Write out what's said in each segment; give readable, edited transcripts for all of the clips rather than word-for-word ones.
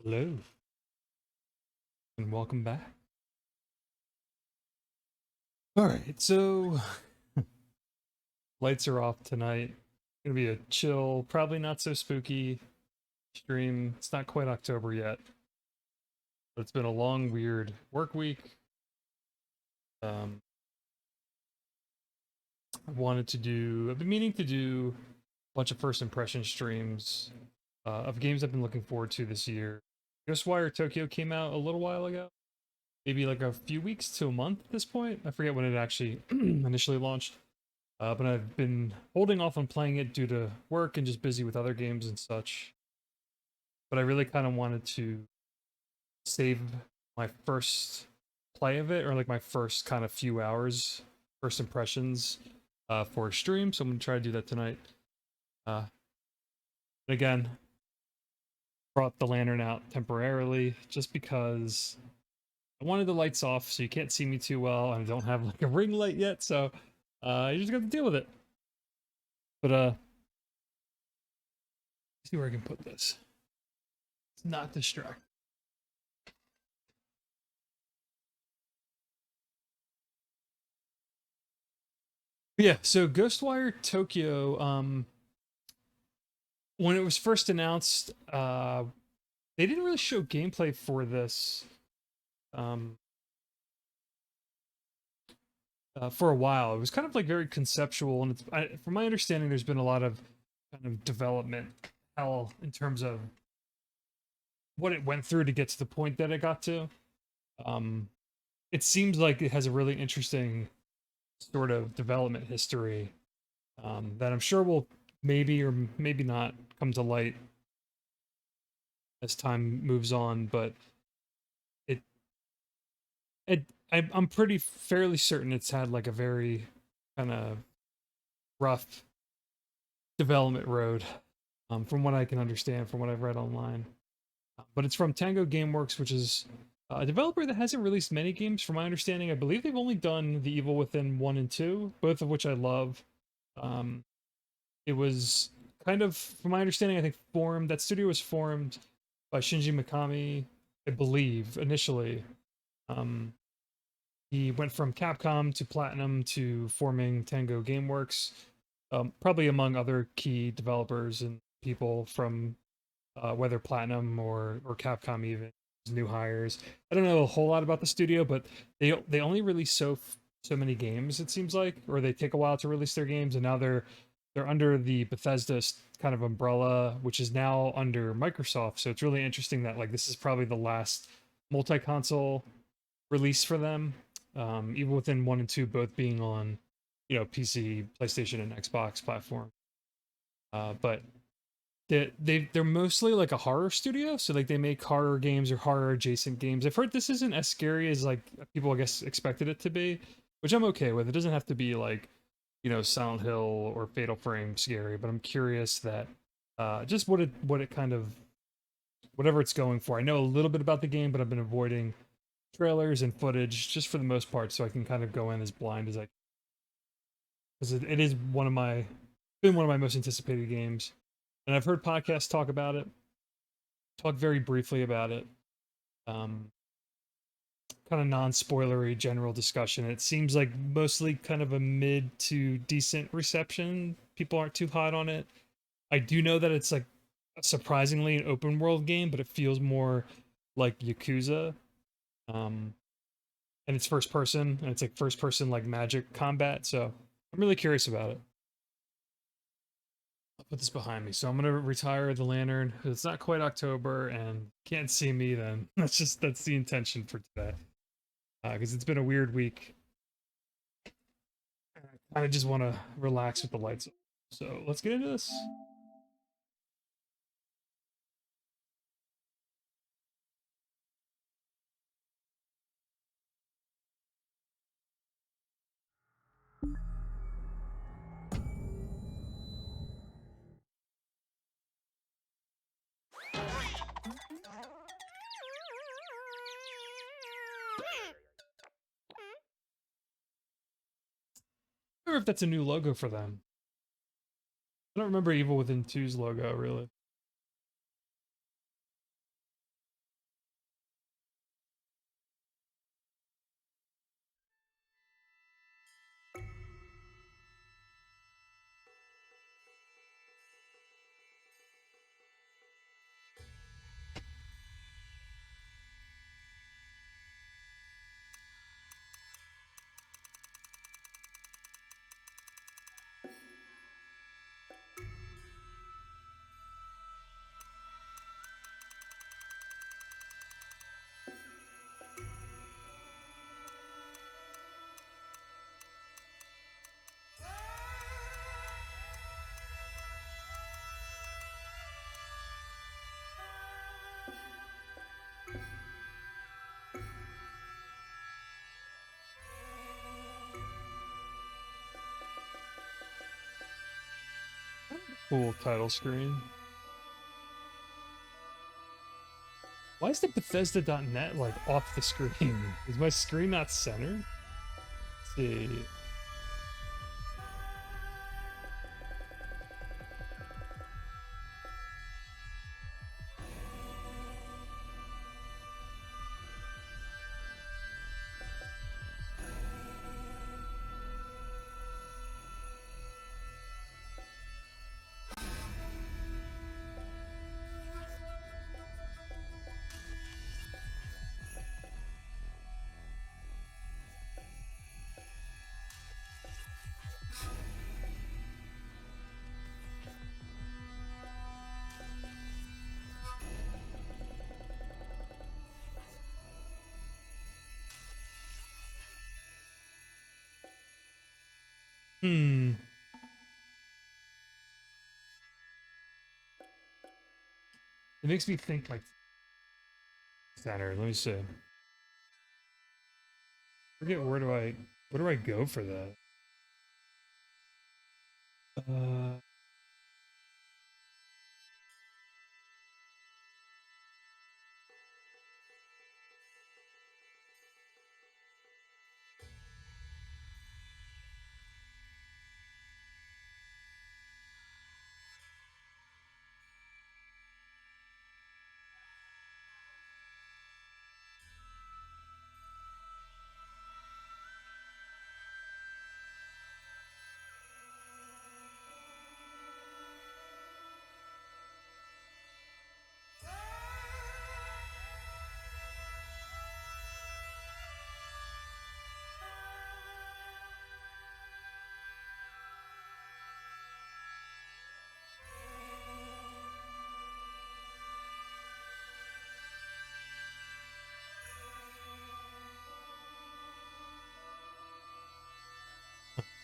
Hello, and welcome back. All right, so lights are off tonight. Gonna be a chill, probably not so spooky stream. It's not quite October yet, but it's been a long, weird work week. Um, I've been meaning to do a bunch of first impression streams of games I've been looking forward to this year. Ghostwire Tokyo came out a little while ago, maybe like a few weeks to a month at this point. I forget when it actually initially launched. But I've been holding off on playing it due to work and just busy with other games and such. But I really kind of wanted to save my first play of it, or like my first kind of few hours, first impressions, for a stream. So I'm gonna try to do that tonight. Uh, again, brought the lantern out temporarily just because I wanted the lights off, so you can't see me too well, and I don't have like a ring light yet, so you just got to deal with it. But see where I can put this. It's not distract. Yeah, so Ghostwire Tokyo, when it was first announced, they didn't really show gameplay for this um, for a while. It was kind of like very conceptual, and from my understanding, there's been a lot of kind of development hell in terms of what it went through to get to the point that it got to. Um, it seems like it has a really interesting sort of development history that I'm sure will maybe or maybe not come to light as time moves on, but it I'm pretty fairly certain it's had like a very kind of rough development road, from what I can understand, from what I've read online. But it's from Tango Gameworks, which is a developer that hasn't released many games, from my understanding. I believe they've only done The Evil Within 1 and 2, both of which I love. Um, it was kind of, from my understanding, I think that studio was formed by Shinji Mikami, I believe, initially. Um, He went from Capcom to Platinum to forming Tango Gameworks, probably among other key developers and people from whether Platinum or Capcom, even new hires. I don't know a whole lot about the studio, but they only release so many games, it seems like, or they take a while to release their games, and now they're under the Bethesda kind of umbrella, which is now under Microsoft. So it's really interesting that like this is probably the last multi-console release for them, even within 1 and 2 both being on, PC, PlayStation, and Xbox platform. But they're mostly like a horror studio, so like they make horror games or horror adjacent games. I've heard this isn't as scary as like people I guess expected it to be, which I'm okay with. It doesn't have to be like Silent Hill or Fatal Frame scary, but I'm curious that just what it kind of whatever it's going for. I know a little bit about the game, but I've been avoiding trailers and footage just for the most part, so I can kind of go in as blind as I, because it is been one of my most anticipated games, and I've heard podcasts talk about it, talk very briefly about it, um, kind of non-spoilery general discussion. It seems like mostly kind of a mid to decent reception. People aren't too hot on it. I do know that it's like surprisingly an open world game, but it feels more like Yakuza. Um, and it's first person, and it's like first person like magic combat. So I'm really curious about it. I'll put this behind me. So I'm gonna retire the lantern. It's not quite October and can't see me. Then that's the intention for today. Because it's been a weird week. I just want to relax with the lights on. So let's get into this. I wonder if that's a new logo for them. I don't remember Evil Within 2's logo really. cool title screen. Why is the Bethesda.net like off the screen? Is my screen not centered? Let's see. Hmm. It makes me think like centered. Let me see. Forget where do I go for that? Uh,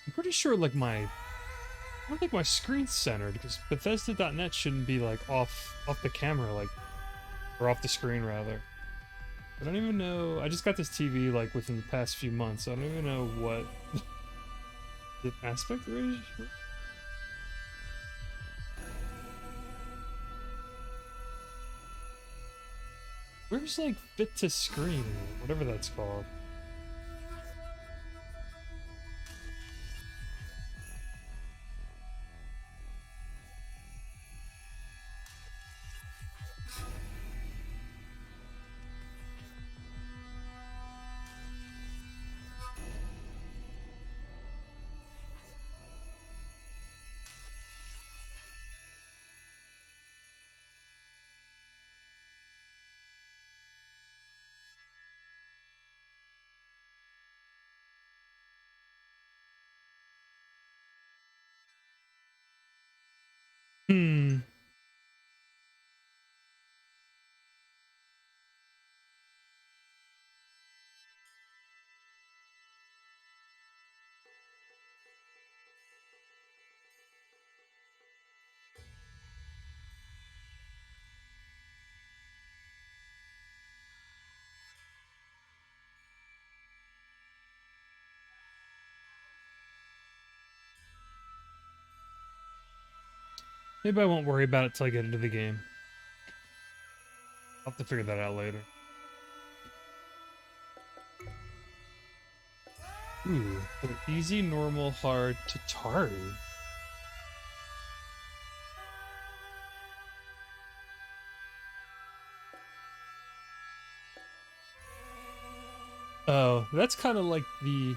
I'm pretty sure like I don't think my screen's centered because Bethesda.net shouldn't be like off the camera like or off the screen rather. I don't even know. I just got this TV like within the past few months. So I don't even know what the aspect ratio. Where's like fit to screen, whatever that's called. Hmm. Maybe I won't worry about it till I get into the game. I'll have to figure that out later. Ooh, easy, normal, hard, Tatari. Oh, that's kind of like the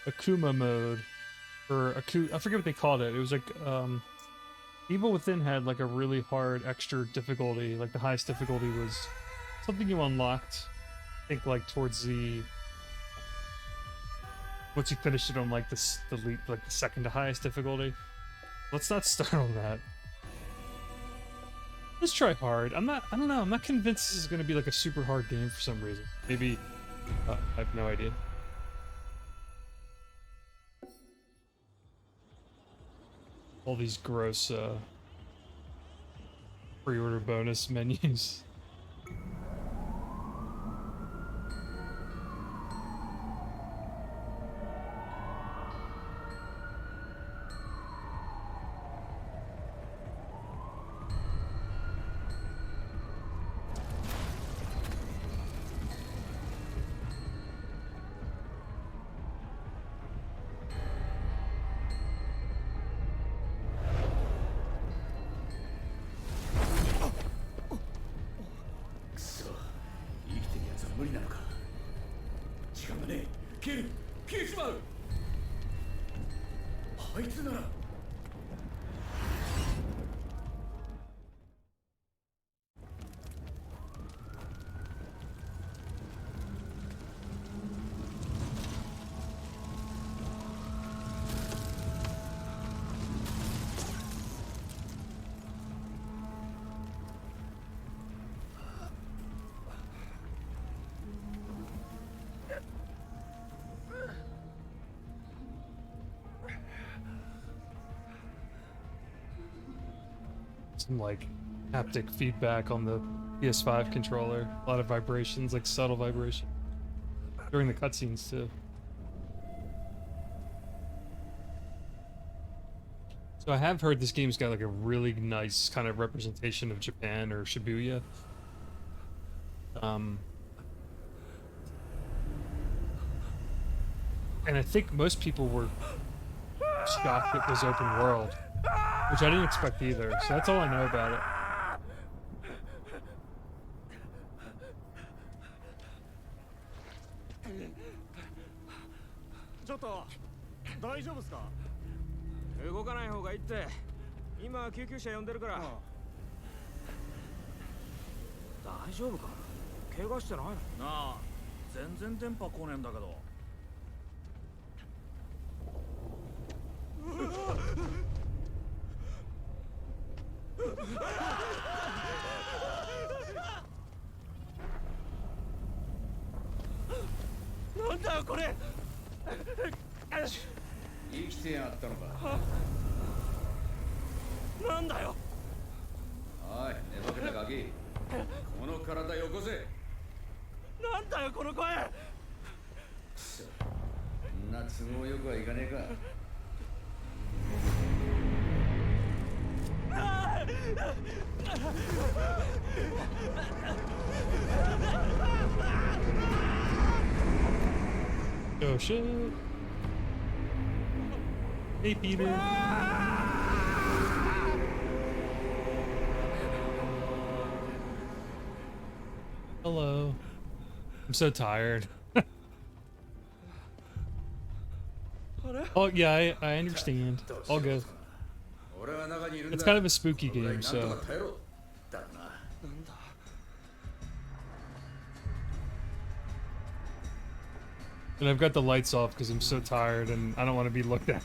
Akuma mode, or I forget what they called it. It was like Evil Within had like a really hard extra difficulty. Like the highest difficulty was something you unlocked. I think like towards the once you finished it on like like the second to highest difficulty. Let's not start on that. Let's try hard. I don't know. I'm not convinced this is going to be like a super hard game for some reason. Maybe I have no idea. All these gross pre-order bonus menus. 消えちまう。あいつなら。Some like haptic feedback on the PS5 controller. A lot of vibrations, like subtle vibration during the cutscenes too. So I have heard this game's got like a really nice kind of representation of Japan or Shibuya. And I think most people were shocked it was open world, which I didn't expect either. So that's all I know about it. ちょっと大丈夫ですか？動かない方がいいって。今救急車呼んでるから。大丈夫か？怪我してないの？なあ、全然電波来ねえんだけど。なんだよこれ。生きてやがったのか。なんだよ。おい、寝ぼけたガキ。この体よこせ。なんだよこの声。そんな都合よくはいかねえか。Oh shit. Hey Peter. Hello. I'm so tired. Oh yeah, I understand. All good. It's kind of a spooky game, so. And I've got the lights off because I'm so tired and I don't want to be looked at.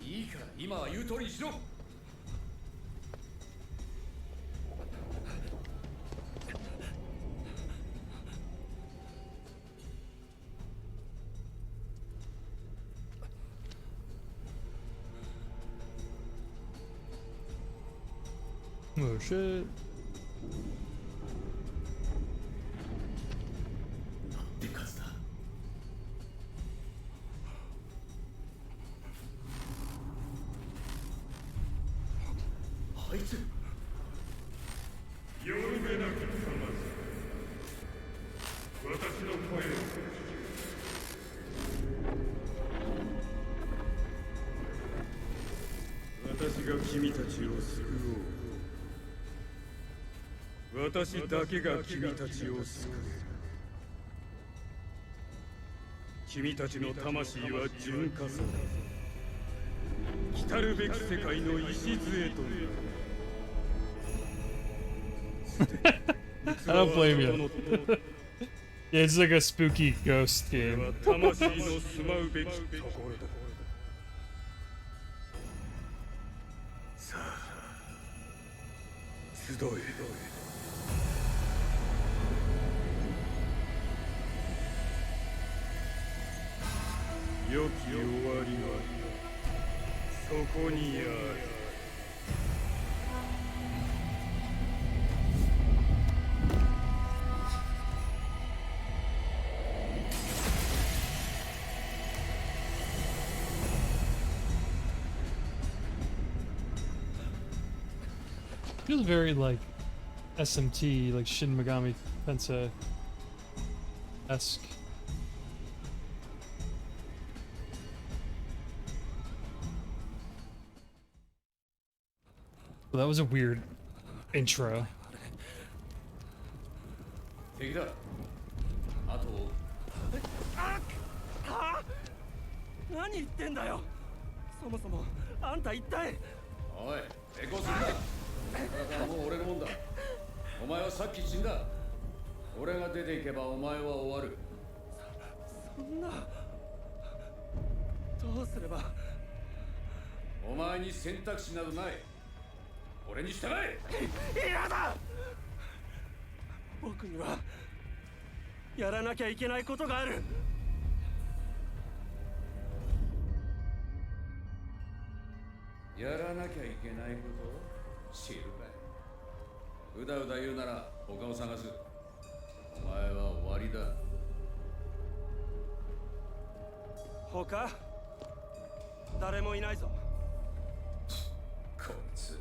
いいから今は言う通りにしろ。Oh shit. でかつだ。あいつ。よるべなきさまじ。私の声を。私が君たちを救おう。私だけが君たちを救う。君たちの魂は純化され、来たるべき世界の礎となる。I don't blame you. Yeah, it's like a spooky ghost game. 魂の住まうべきところだ。さあ、集え。良き終わりはそこにある。Feels very like SMT, like Shin Megami Tensei-esque. Well, that was a weird intro. 敵だ。あとを。何言ってんだよ。そもそもあんた一体。おい、抵抗するな。体はもう俺のもんだ。お前はさっき死んだ。俺が出ていけばお前は終わる。そんな。どうすれば。お前に選択肢などない。俺に従え。嫌だ。僕にはやらなきゃいけないことがある。やらなきゃいけないこと知るかい。うだうだ言うなら他を探す。お前は終わりだ。他誰もいないぞ。こいつ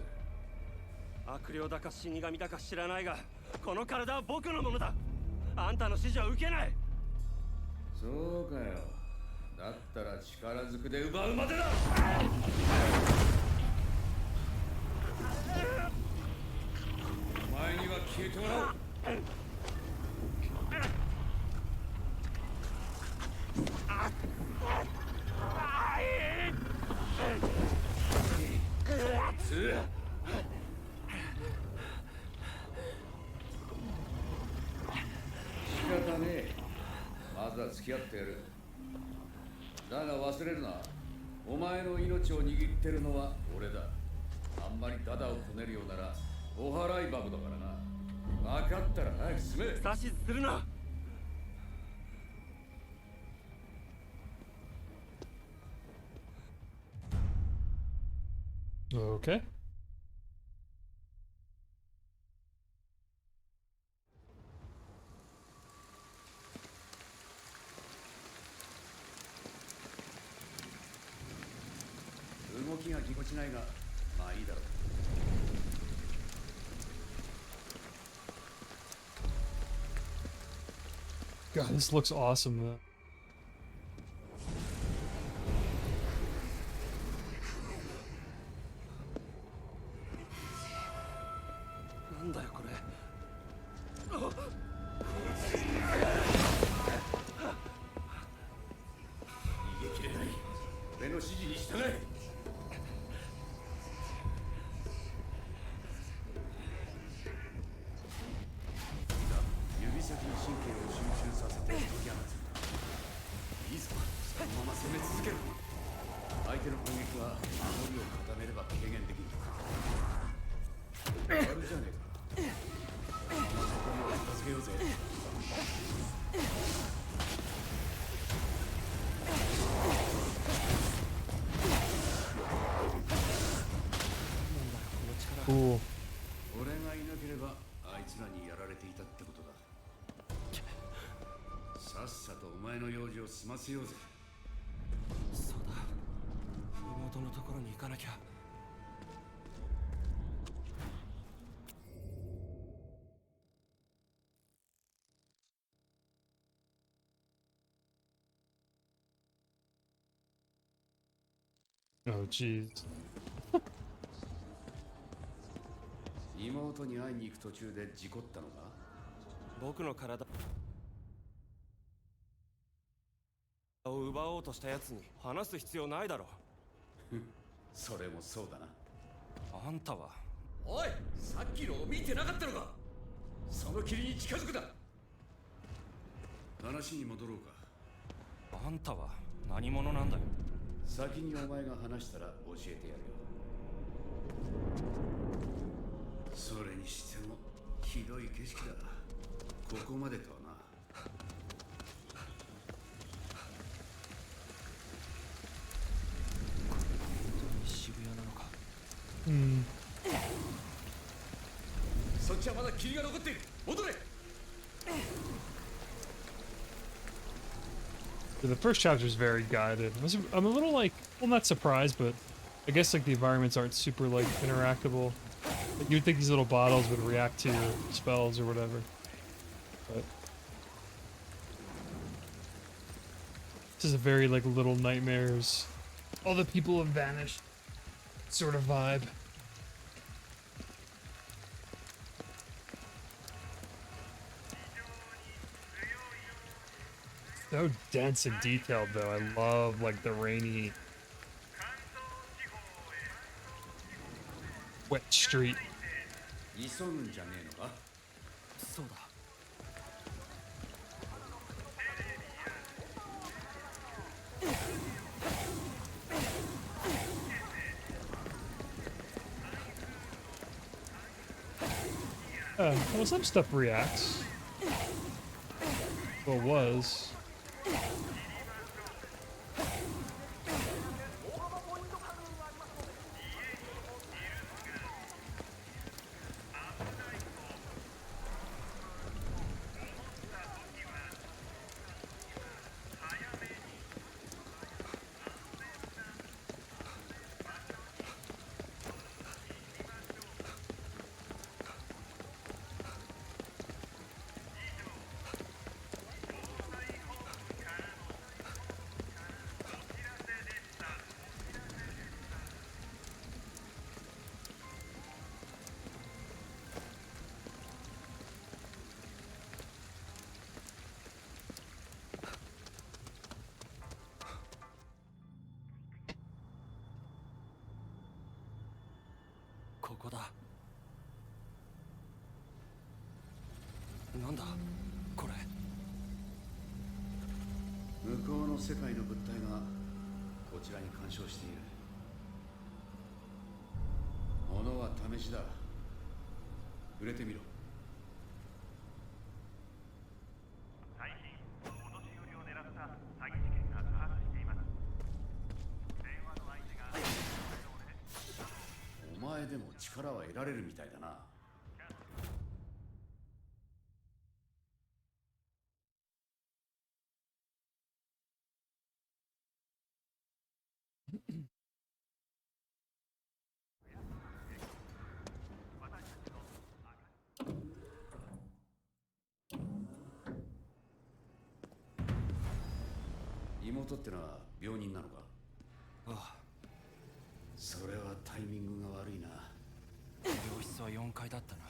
悪霊だか死神だか知らないが、この体は僕のものだ。あんたの指示は受けない。そうかよ。だったら力ずくで奪うまでだ。お前には消えてもらう。仕方ねえ。まずは付き合ってやる。だが忘れるな。お前の命を握ってるのは俺だ。あんまりダダをこねるようならお払いバブだからな。分かったら早く進め。指図するな。Okay.動きがぎこちないが、まあいいだろう。God, this looks awesome though. なんだよこれ。逃げ切れない。俺の指示に従え。指先の神経を集中させて解き放つ。いいぞ、そのまま攻め続ける。相手の攻撃は守りを固めれば軽減できる。やるじゃねえか。この残りを片付けようぜ。Cool. 俺がいなければあいつらにやられていたってことだ。さっさとお前の用事を済ませようぜ。そうだ。妹のところに行かなきゃ。Oh, jeez. 妹に会いに行く途中で事故ったのか。僕の体を奪おうとしたやつに話す必要ないだろ。それもそうだな。あんたは。おい、さっきのを見てなかったのか。その霧に近づくな。話に戻ろうか。あんたは何者なんだよ。先にお前が話したら教えてやるよ。それにしてもひどい景色だ。ここまでとはな。渋谷なのか。Hmm. そっちはまだ霧が残っている。戻れ。 The first chapter is very guided. I'm a little like, well, not surprised, but I guess like the environments aren't super like interactable. Like, you'd think these little bottles would react to your spells or whatever. But this is a very like Little Nightmares. All the people have vanished sort of vibe. So dense and detailed, though. I love like the rainy, wet street. 急ぐんじゃねえのか。そうだ。Well, some stuff reacts. Well, was.ここだ。なんだこれ。向こうの世界の物体がこちらに干渉している。物は試しだ。触れてみろ。最近お年寄りを狙った詐欺事件が多発しています。電話の相手がお前でも力は得られるみたいだな。妹ってのは病人なのか。ああ、それはタイミングが悪いな。病室は4階だったな。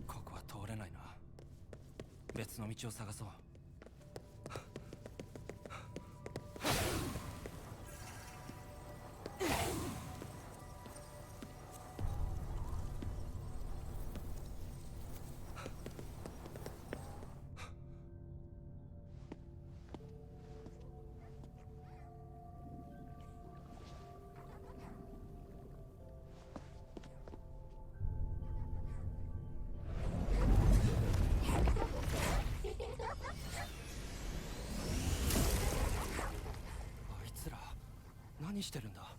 ここは通れないな。別の道を探そう。何してるんだ。あ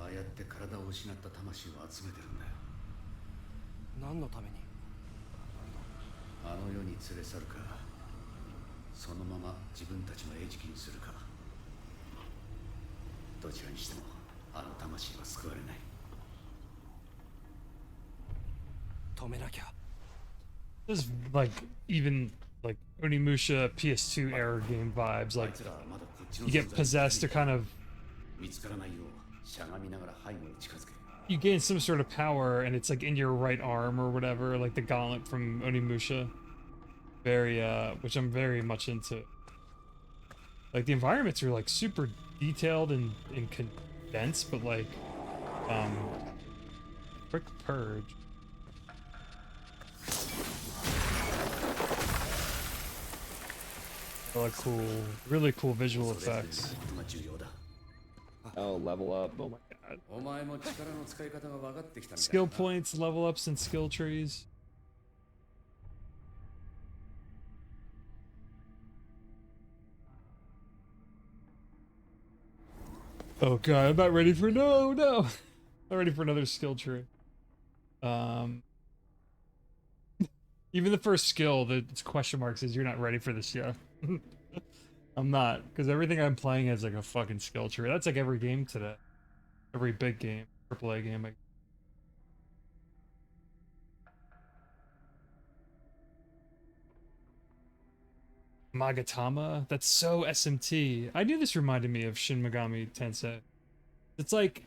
あやって体を失った魂を集めてるんだよ。何のために。あの世に連れ去るか、そのまま自分たちの餌食にするか。どちらにしてもあの魂は救われない。止めなきゃ。This is like even like Onimusha PS2 era game vibes. あ Like いつらはまだこっちの you get possessed to kind of 見つからないようしゃがみながら背後に近づけ。 you gain some sort of power and it's like in your right arm or whatever, like the gauntlet from Onimusha. Very which I'm very much into. Like the environments are like super detailed and condensed, but like quick purge. Cool, really cool visual effects. が重要だ。 Oh, level up. Oh my god. お前も力の使い方が分かってきたみたいだ Skill な。 points, level ups, and skill trees. Oh god, I'm not ready for no. Not ready for another skill tree. Even the first skill, the question mark says you're not ready for this yet. I'm not, because everything I'm playing has like a fucking skill tree. That's like every game today. Every big game, AAA game. Magatama. That's so SMT. I knew this reminded me of Shin Megami Tensei. It's like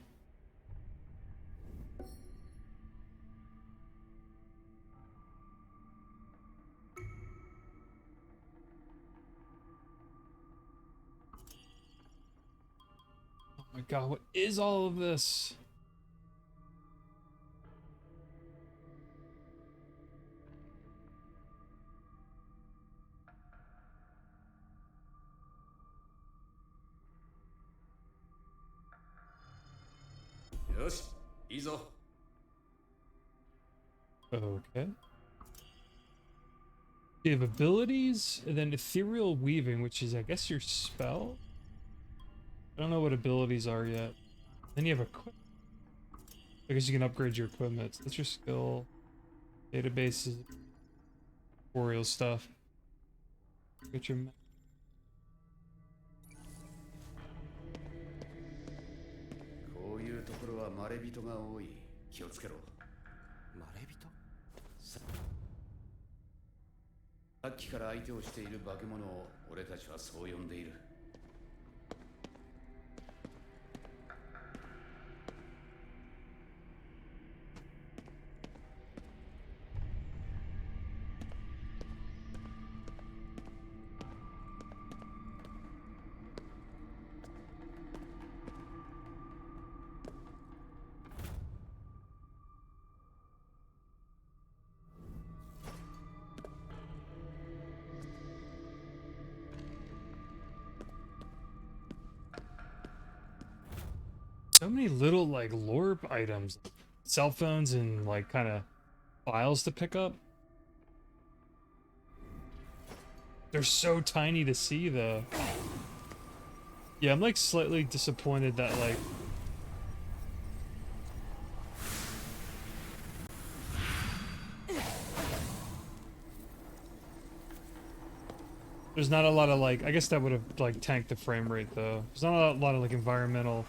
oh my god, what is all of this?よし、いいぞ。 Okay. You have abilities, and then ethereal weaving, which is, I guess, your spell? I don't know what abilities are yet. Then you have equipment. I guess you can upgrade your equipment. That's your skill. Databases. Tutorial stuff. Get your... こういうところはまれびとが多い。気をつけろ。まれびと？さっきから相手をしている化け物を俺たちはそう呼んでいる。So many little, like, lore items. Cell phones and, like, kind of files to pick up. They're so tiny to see, though. Yeah, I'm, like, slightly disappointed that, like... There's not a lot of, like... I guess that would have, like, tanked the frame rate, though. There's not a lot of, like, environmental...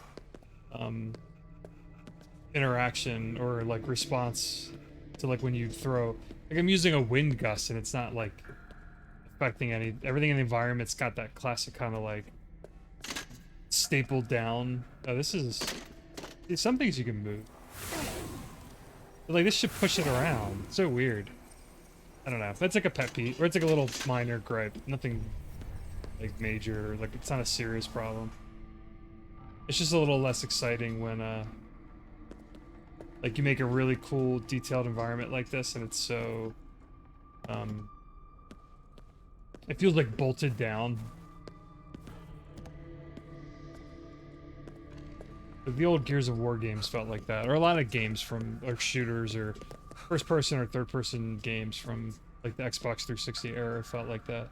interaction or like response to like when you throw like I'm using a wind gust and it's not like affecting everything in the environment's got that classic kind of like stapled down. Oh, this is some things you can move, but like this should push it around. It's so weird. I don't know, that's like a pet peeve or it's like a little minor gripe, nothing like major, like it's not a serious problem. It's just a little less exciting when like you make a really cool detailed environment like this and it's so it feels like bolted down. Like the old Gears of War games felt like that, or a lot of games from or shooters or first person or third person games from like the Xbox 360 era felt like that.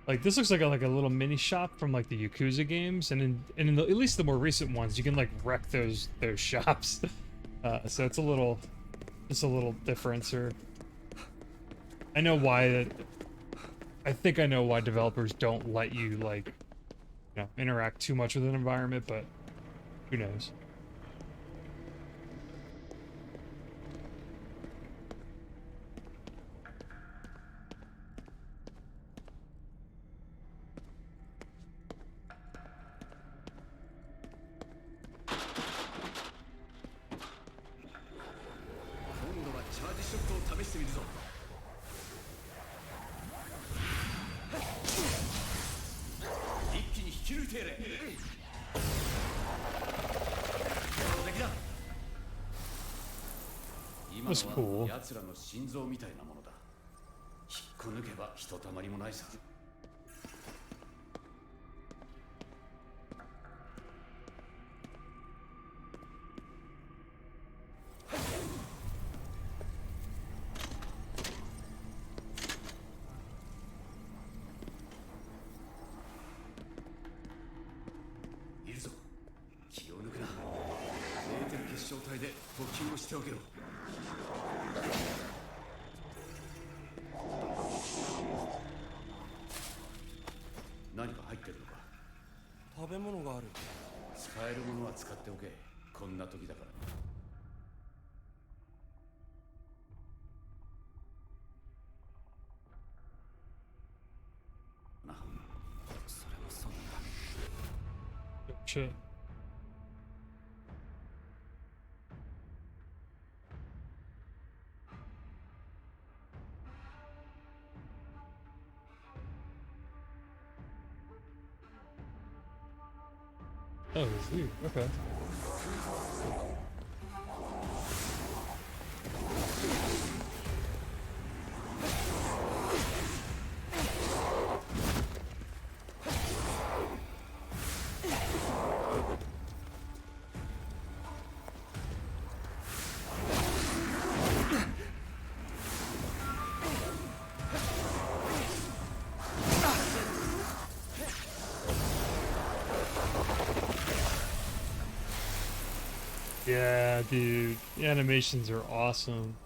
Like this looks like a little mini shop from like the Yakuza games, and in at least the more recent ones, you can like wreck those shops. So it's just a little difference. Or I know why that. I think I know why developers don't let you like, you know, interact too much with an environment, but who knows? Was cool. 奴らの心臓みたいなものだ。引っこ抜けばひとたまりもないさ。いるぞ。気を抜くな。エーテル結晶体で補給をしておけろ。何か入ってるのか。食べ物がある。使えるものは使っておけ。こんな時だから。watch it. Oh, weird. Okay. Yeah, dude. The animations are awesome.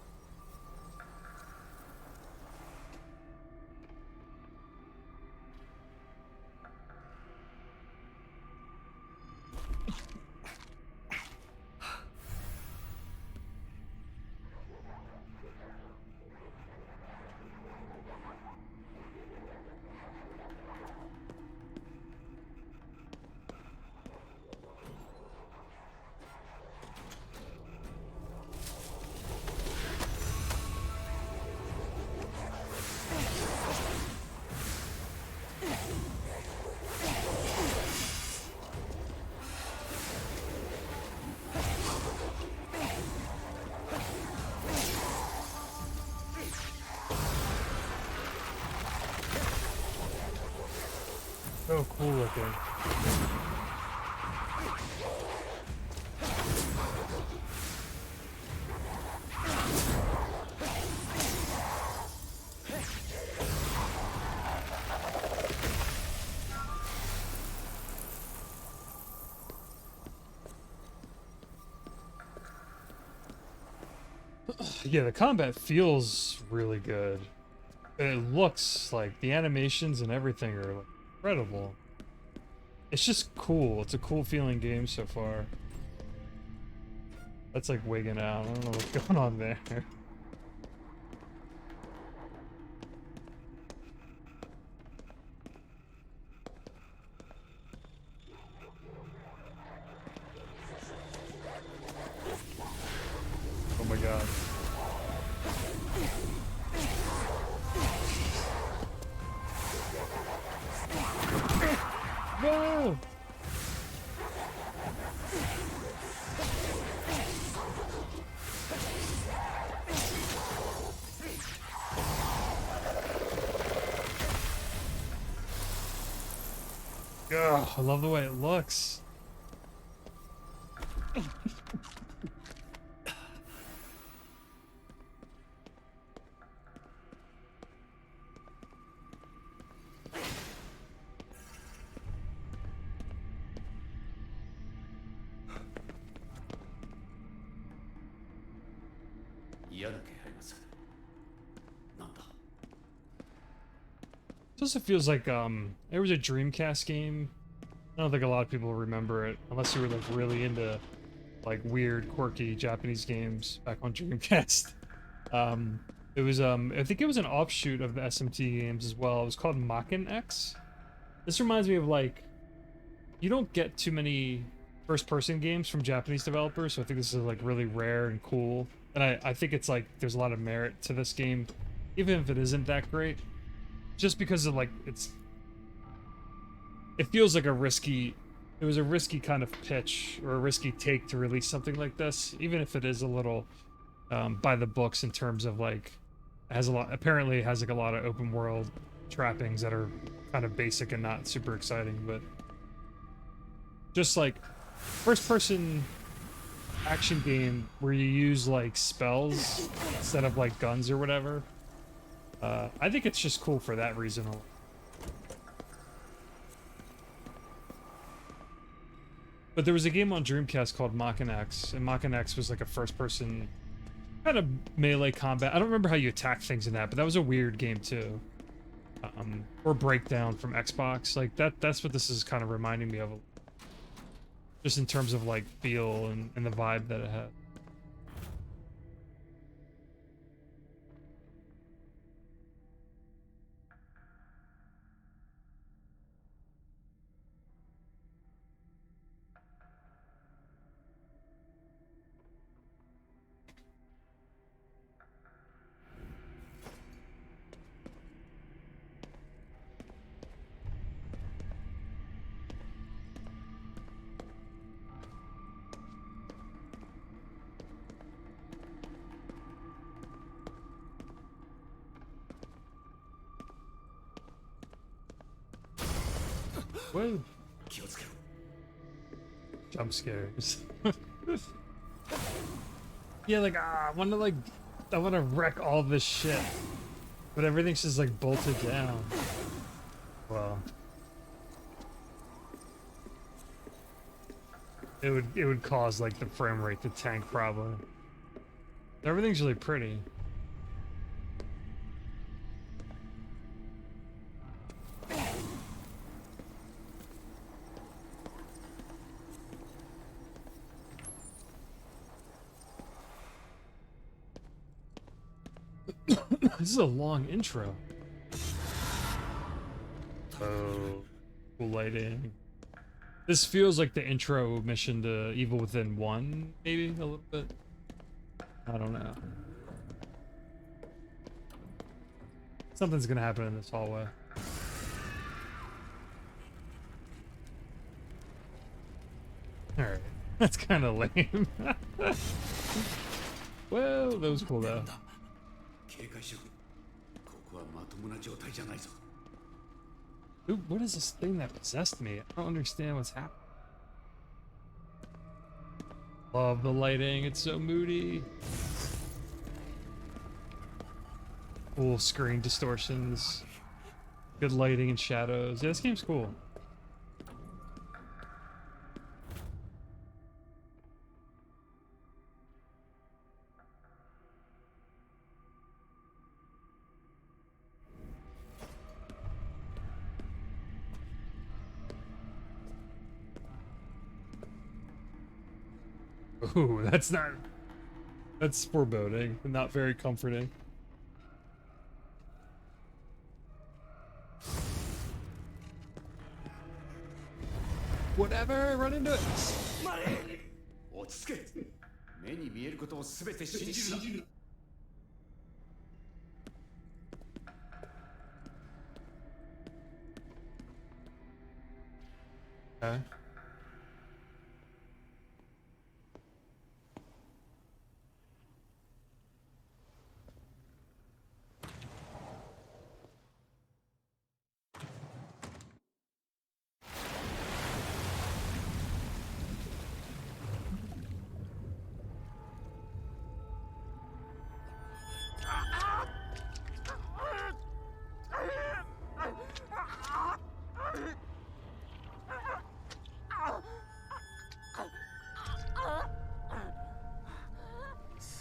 So cool looking. Yeah, the combat feels really good. It looks like the animations and everything are like incredible. It's just cool. It's a cool feeling game so far. That's like wigging out. I don't know what's going on there. Oh my god. No! Ugh, I love the way it looks. 嫌な気配がする。なんだ。 It also feels like there was a Dreamcast game. I don't think a lot of people remember it unless you were like really into like weird, quirky Japanese games back on Dreamcast. It was I think it was an offshoot of the SMT games as well. It was called Maken X. This reminds me of like you don't get too many first-person games from Japanese developers, so I think this is like really rare and cool. And I think it's like there's a lot of merit to this game, even if it isn't that great. Just because of like it feels like it was a risky kind of pitch or a risky take to release something like this, even if it is a little by the books in terms of like it has a lot, apparently it has like a lot of open world trappings that are kind of basic and not super exciting, but just like first person action game where you use like spells instead of like guns or whatever. I think it's just cool for that reason alone. But there was a game on Dreamcast called Maken X, and Maken X was like a first-person kind of melee combat. I don't remember how you attack things in that, but that was a weird game too. Or Breakdown from Xbox. Like that's what this is kind of reminding me of. Just in terms of like feel and the vibe that it had. Whoa. 気をつけろ。 Jump scares. Yeah, like I wanna wreck all this shit, but everything's just like bolted down. Well, it would cause like the frame rate to tank probably. Everything's really pretty. This is a long intro. Oh, cool lighting. This feels like the intro mission to Evil Within 1, maybe a little bit. I don't know. Something's gonna happen in this hallway. Alright, that's kind of lame. Well, that was cool though. 警戒しろ。ここはまともな状態じゃないぞ。 Dude, what is this thing that possessed me? I don't understand what's happening. Love the lighting, it's so moody. Cool screen distortions. Good lighting and shadows. Yeah, this game's cool. Ooh, that's not... That's foreboding, and not very comforting. Whatever, run into it! 落ち着け。目に見えることを全て信じるな。 Okay.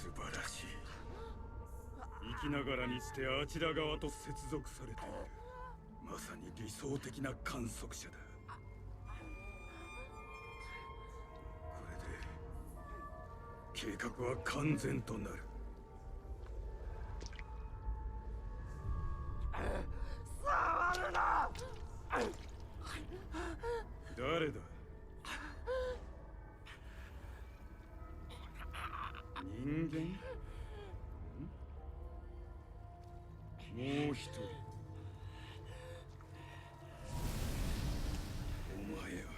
Ghostwire 生きながらにしてあちら側と接続されている。まさに理想的な観測者だ。これで計画は完全となる。触るな。誰だ？人間？もう一人。お前は。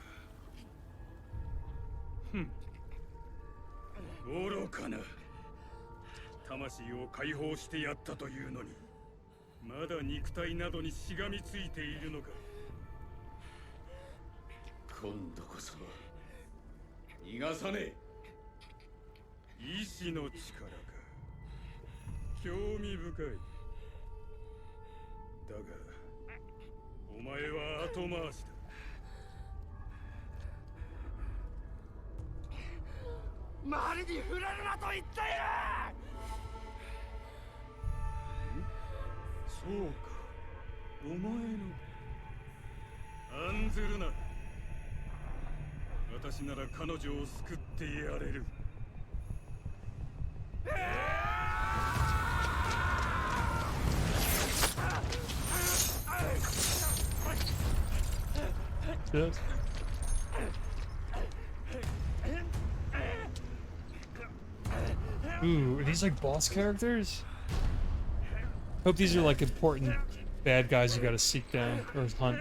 愚かな。魂を解放してやったというのに、まだ肉体などにしがみついているのか。今度こそ逃がさねえ。意志の力か。興味深い。だがお前は後回しだ。周りに触れるなと言っている。そうか、お前の。案ずるな。私なら彼女を救ってやれる。Shit. Ooh, are these like boss characters? Hope these are like important bad guys you gotta seek down or hunt.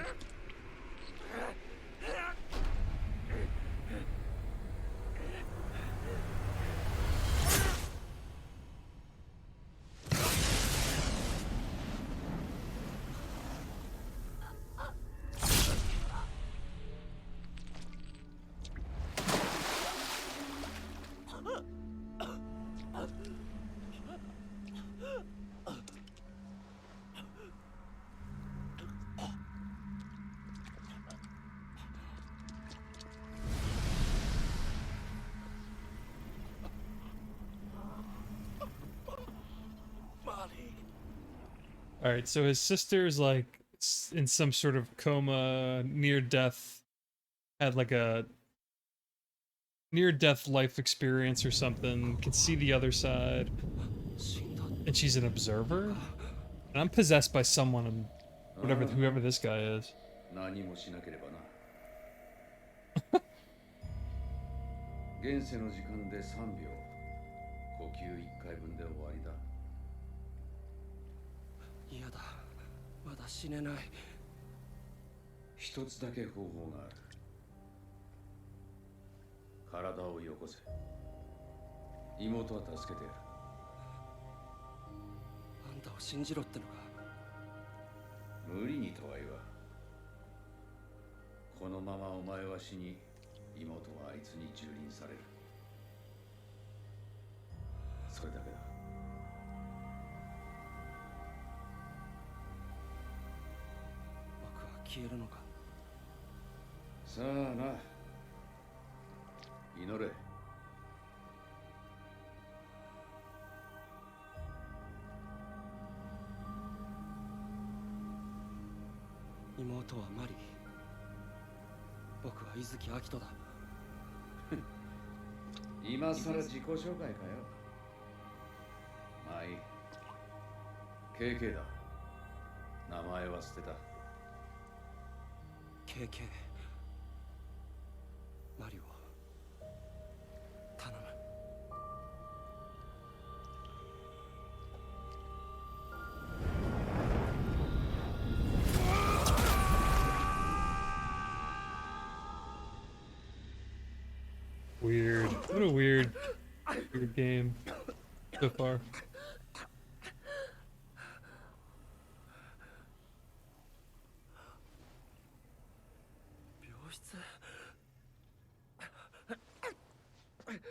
All right, so his sister's like in some sort of coma, near death, had like a near death life experience or something, can see the other side, and she's an observer. And I'm possessed by someone, whoever this guy is. 何もしなければな。現世の時間で3秒。呼吸1回分で終わりだ。嫌だ。まだ死ねない。一つだけ方法がある。体をよこせ。妹は助けてやる。あんたを信じろってのか。無理にとは言わん。このままお前は死に、妹はあいつに蹂躙される。それだけだ。僕は消えるのか。さあな。祈れ。妹はマリー。僕は伊月明人だ。今さら自己紹介かよ。まあいい。KK だ。名前は捨てた。KK。マリを頼む。Weird. What a weird game so far. 病室。マリー。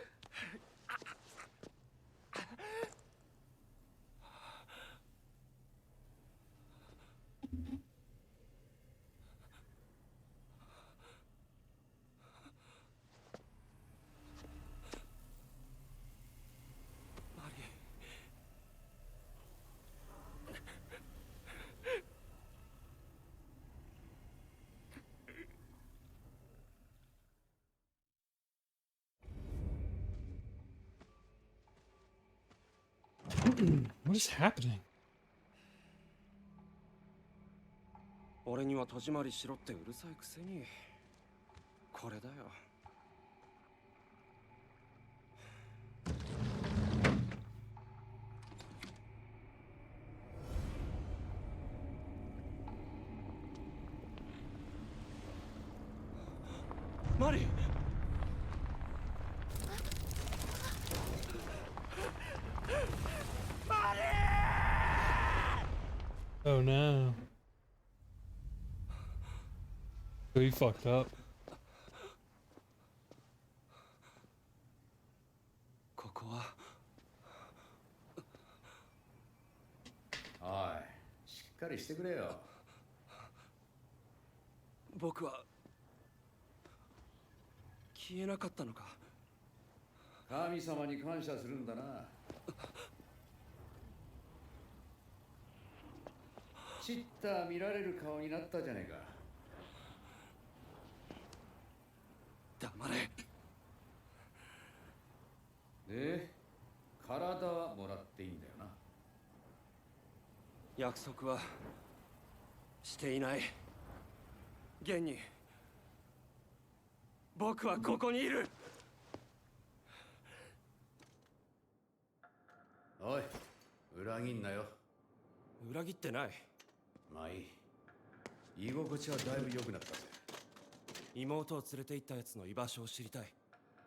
What is happening? 俺には戸締まりしろってうるさいくせに。これだよ。マリー。Oh no. So he fucked up. ここは。おい、しっかりしてくれよ。僕は消えなかったのか。神様に感謝するんだな。ちった見られる顔になったじゃねえか。黙れ。で、体はもらっていいんだよな。約束はしていない。現に僕はここにいる。おい、裏切んなよ。裏切ってない。まあいい。居心地はだいぶ良くなったぜ。妹を連れて行ったやつの居場所を知りたい。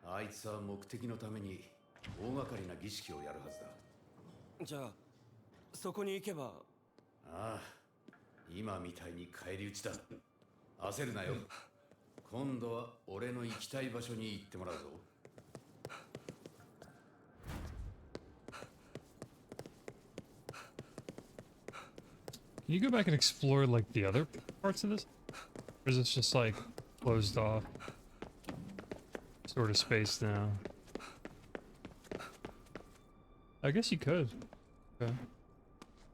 あいつは目的のために大掛かりな儀式をやるはずだ。じゃあそこに行けば。ああ、今みたいに返り討ちだ。焦るなよ。今度は俺の行きたい場所に行ってもらうぞ。Can you go back and explore like the other parts of this? Or is this just like closed off sort of space now? I guess you could. Okay.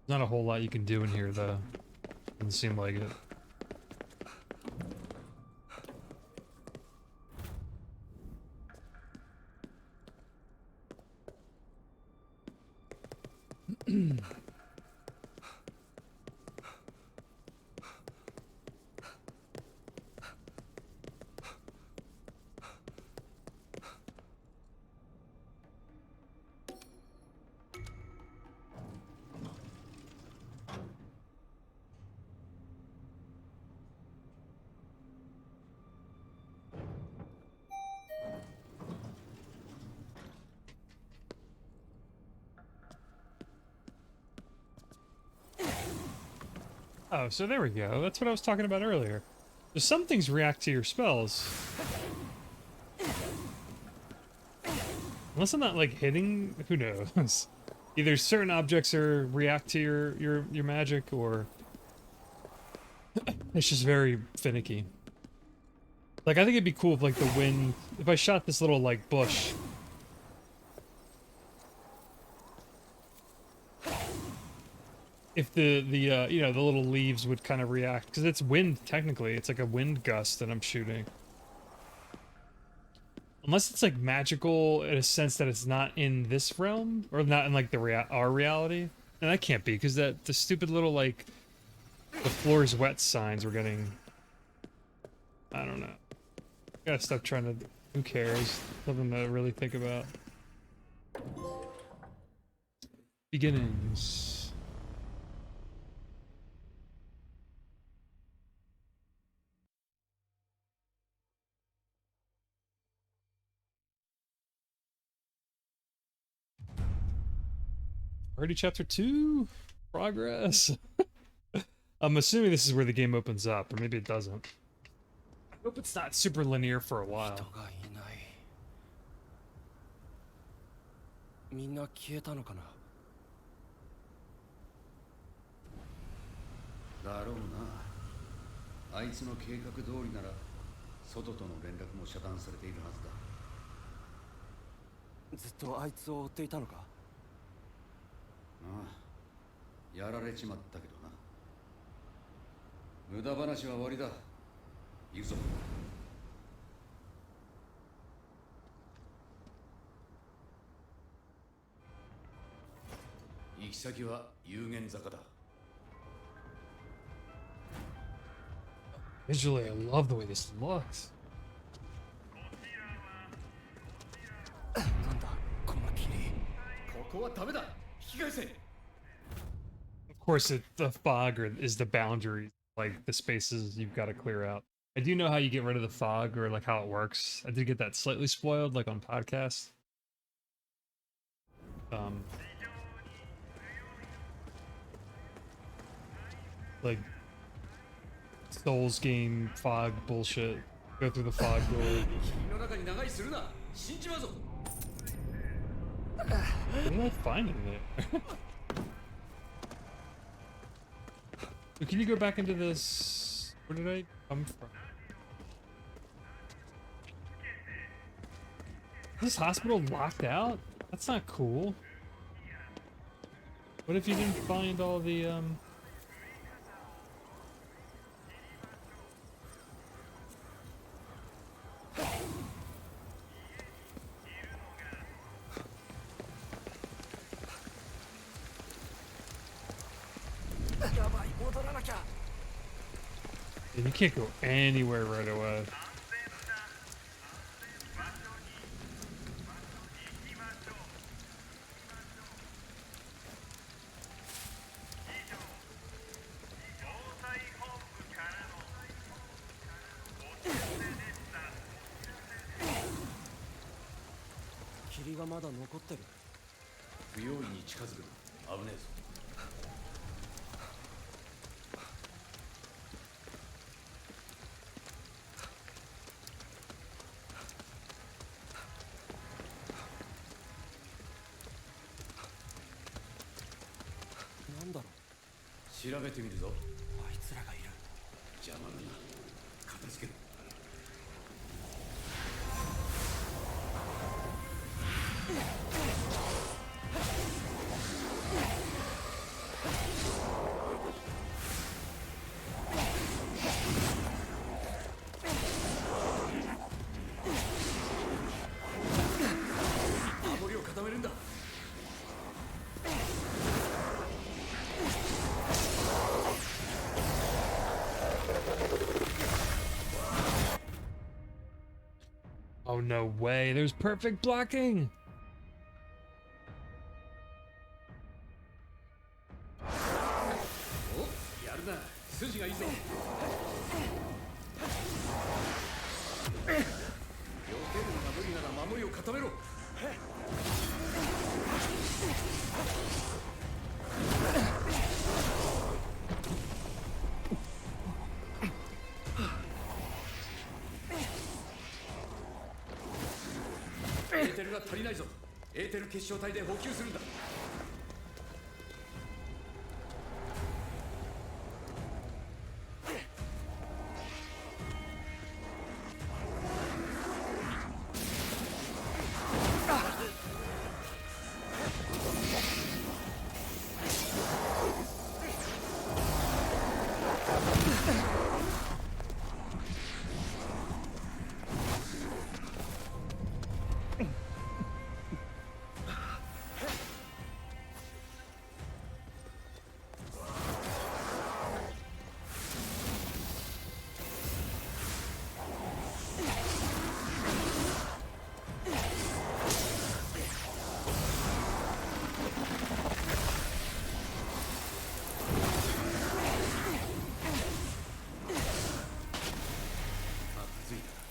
Not a whole lot you can do in here, though. Doesn't seem like it. Oh, so there we go. That's what I was talking about earlier. So some things react to your spells. Unless I'm not like hitting, who knows? Either certain objects are react to your magic, or it's just very finicky. Like I think it'd be cool if like the wind, if I shot this little like bush. If the you know, the little leaves would kind of react, because it's wind technically, it's like a wind gust that I'm shooting. Unless it's like magical in a sense that it's not in this realm, or not in like our reality, and that can't be, because that the stupid little like the floor's wet signs we're getting. I don't know. Gotta stop trying to. Who cares? Nothing to really think about. Beginnings. Already chapter 2? Progress? I'm assuming this is where the game opens up, or maybe it doesn't. I hope it's not super linear for a while. みんな消えたのかな。だろうな。あいつの計画通りなら外との連絡も遮断されているはずだ。ずっとあいつを追っていたのか。ああ、やられちまったけどな。無駄話は終わりだ。行くぞ。行き先は有限坂だ。 Visually, I love the way this looks. なんだこの霧。ここはダメだ。引き返せ。 Of course, the fog is the boundary, like the spaces you've got to clear out. I do know how you get rid of the fog, or like how it works. I did get that slightly spoiled, like on podcasts. Like Souls game fog bullshit. Go through the fog door. 霧の中に長居するな。死んじまうぞ。 What did I find in there? So can you go back into this? Where did I come from? Is this hospital locked out? That's not cool. What if you didn't find all the You can't go anywhere right away.霧がまだ残ってる。不用意に近づくな。危ねえぞ。 なんだろう。調べてみるぞ。あいつらがいる。邪魔だな。片付けろ。no way. There's perfect blocking. お、やるな。筋がいいぞ。避けるのが無理なら守りを固めろ。エーテルが足りないぞ。エーテル結晶体で補給するんだ。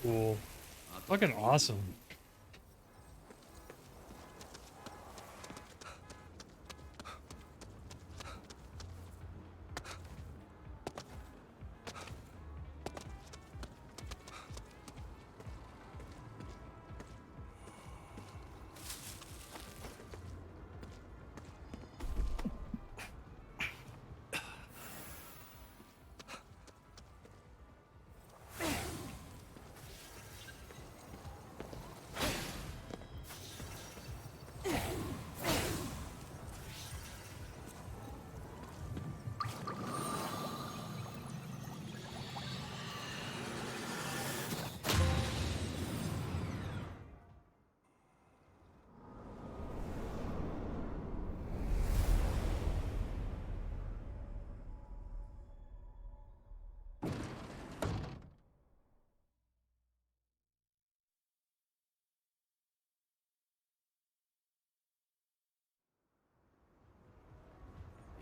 Cool. Fucking awesome.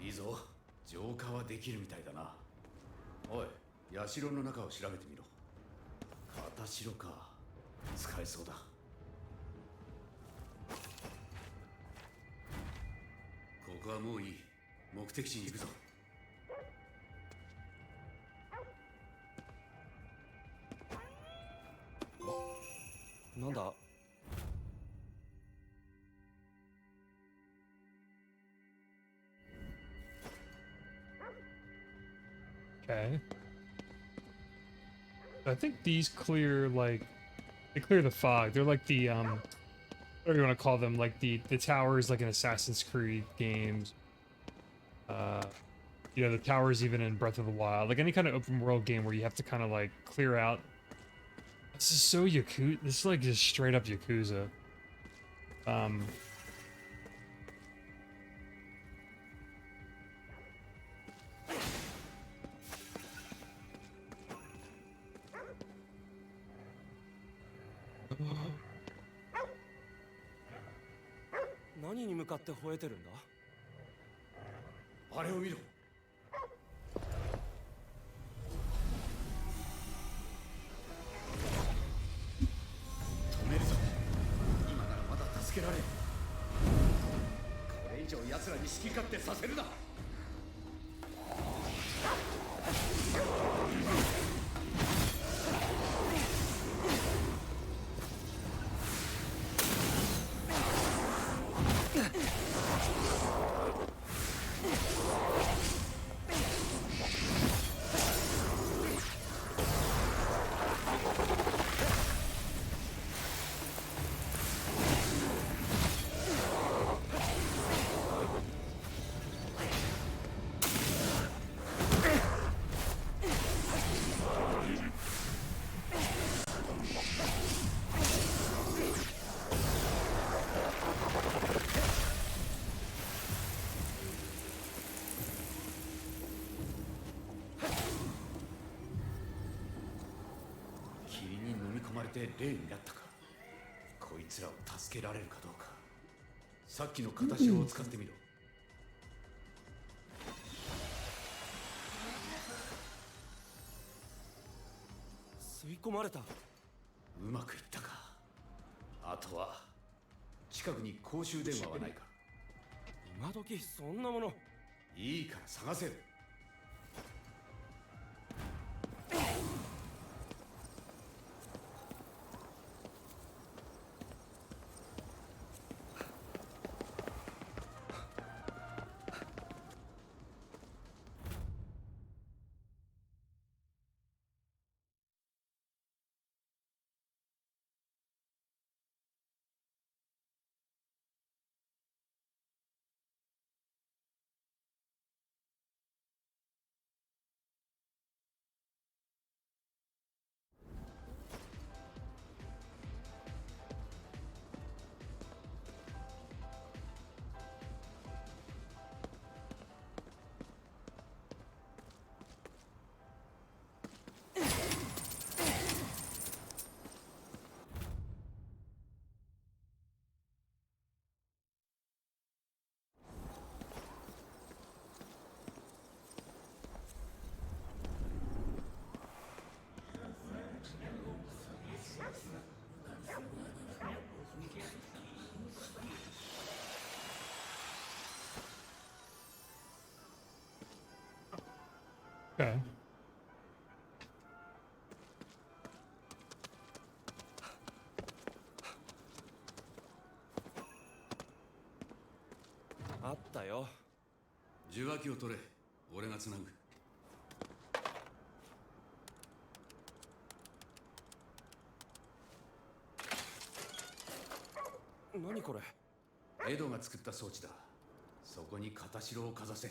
いいぞ。浄化はできるみたいだな。おい、社の中を調べてみろ。片城か。使えそうだ。ここはもういい。目的地に行くぞ。なんだ。 Okay. I think these clear, like, they clear the fog. They're like the, whatever you want to call them, like the towers, like in Assassin's Creed games. You know, the towers even in Breath of the Wild. Like any kind of open world game where you have to kind of like clear out. This is so Yakuza. This is like just straight up Yakuza. What に向かって吠えてるんだ。あれを見ろ。止めるぞ。今ならまだ助けられる。これ以上奴らに好き勝手させるな。霧に飲み込まれて霊になったか。いつらを助けられるかどうか。さっきの形を使ってみろ。吸い込まれた。うまくいったか。あとは近くに公衆電話はないか。今時そんなもの。いいから探せ。Okay. あったよ。受話器を取れ。俺がつなぐ。何これ。エドが作った装置だ。そこに片白をかざせ。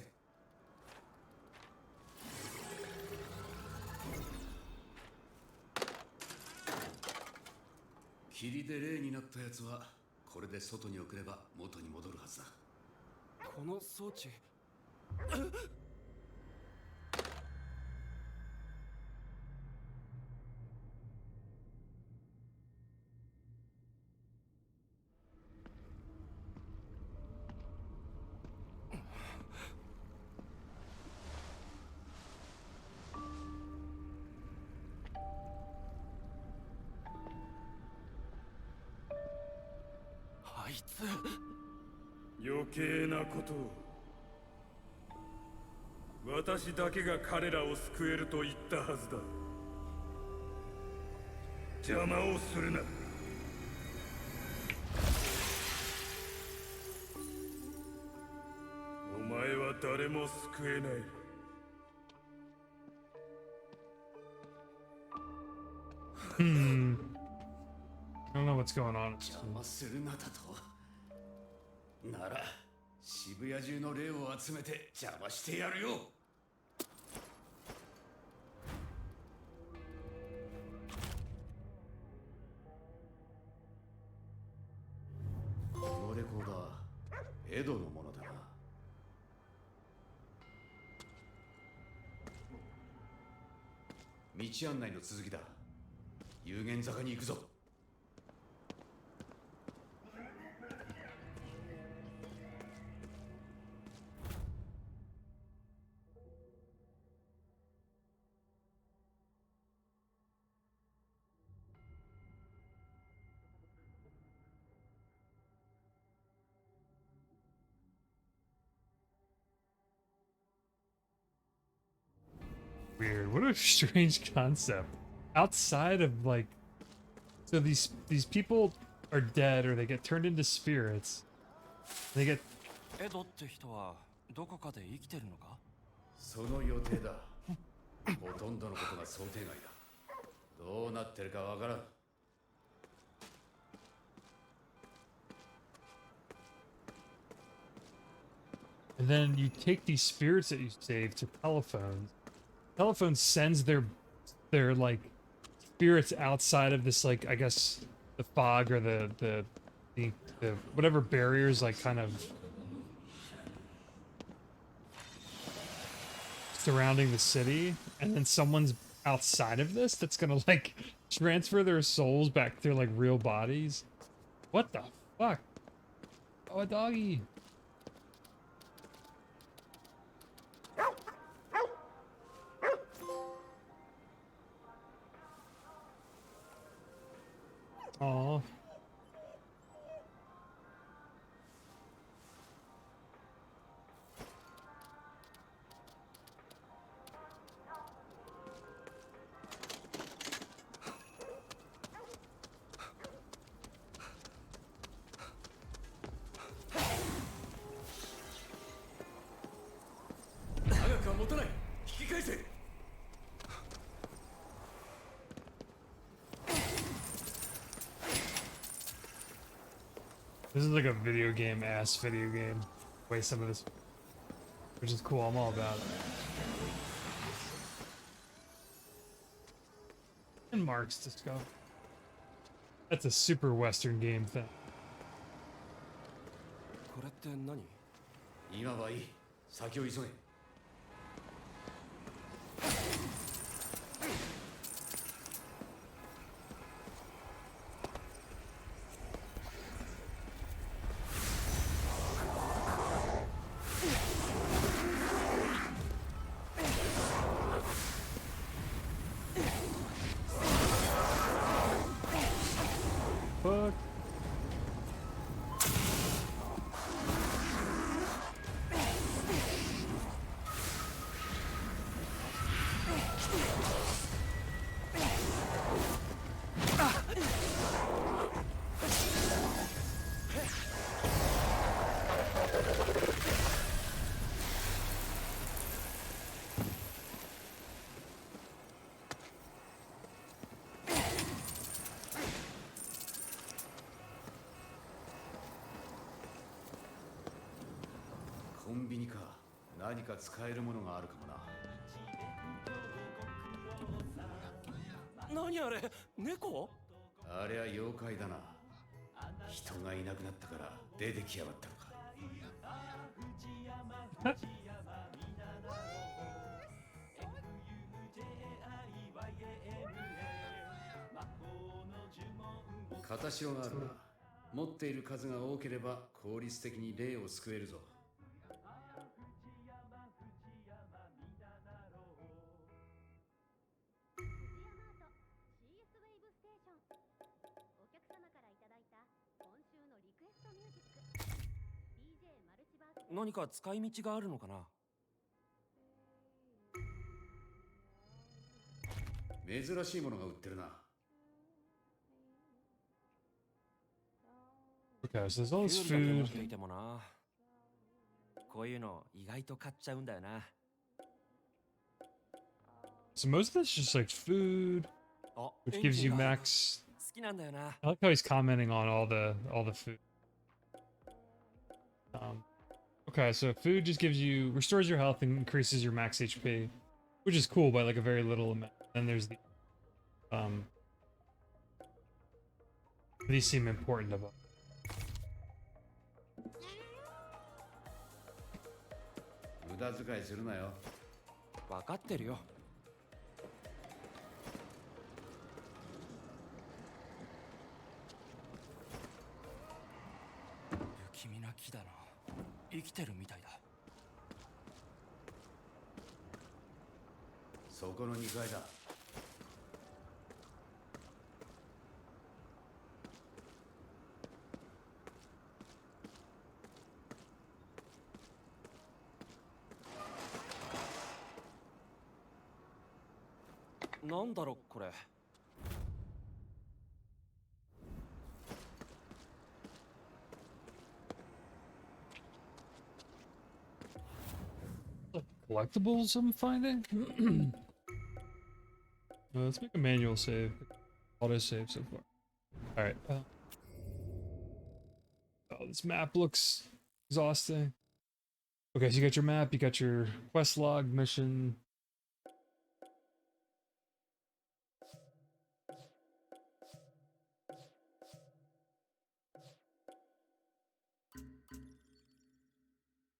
霧で霊になったやつはこれで外に送れば元に戻るはずだ。この装置。あいつ。余計なことを。私だけが彼らを救えると言ったはずだ。邪魔をするな。お前は誰も救えない。I don't know what's going on. 邪魔するなだと。なら渋谷中の霊を集めて邪魔してやるよ。このレコーダーエドのものだな。道案内の続きだ。有限坂に行くぞ。Weird. What a strange concept. Outside of like, so these people are dead or they get turned into spirits. They get エドって人はどこかで生きてるのか。その予定だ。ほとんどのことが想定外だ。どうなってるかわからん。And then you take these spirits that you save to telephones. Telephone sends their like spirits outside of this, like, I guess the fog or the whatever barriers like kind of surrounding the city, and then someone's outside of this that's gonna like transfer their souls back to their like real bodies. What the fuck? Oh, a doggy. Aw. This is like a video game ass video game. Way some of this, which is cool. I'm all about it. And Mark's Disco. That's a super Western game thing. これって何？今はいい。先を急げ。Fuck.コンビニか。何か使えるものがあるかもな。何あれ？猫？あれは妖怪だな。人がいなくなったから出てきやがったのか。形があるな。持っている数が多ければ効率的に霊を救えるぞ。何か使い道があるのかな？珍しいものが売ってるな。Okay, so there's all this キュウリだけ持 food. っていてもな。こういうの意外と買っちゃうんだよな。 So most of this is just like food, あ、 which エン gives ジ you ンが max. 好きなんだよな。 I like how he's commenting on all the food. Okay, so food just gives you restores your health and increases your max HP, which is cool by like a very little amount. Then there's the these seem important to us. 無駄遣いするなよ。分かってるよ。不気味な木だな。生きてるみたいだ。そこの2階だ。なんだろこれ。Collectibles I'm finding? Let's make a manual save. Auto save so far. Alright. Oh, this map looks exhausting. Okay, so you got your map, you got your quest log, mission.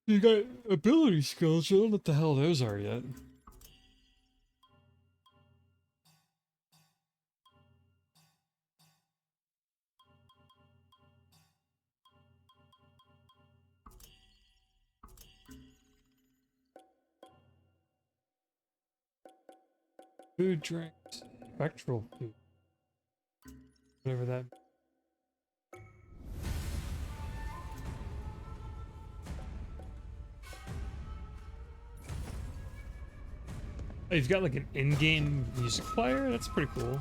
You got ability skills, I don't know what the hell those are yet. Food, drinks, spectral food. Whatever that. Oh, you've got like an in-game music player? That's pretty cool.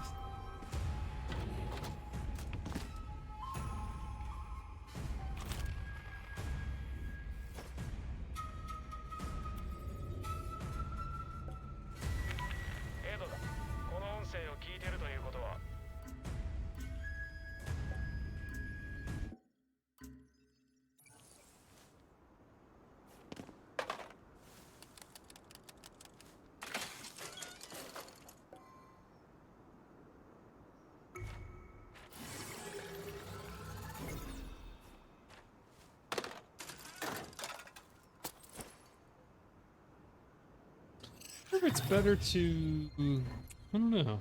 I wonder if it's better to, I don't know,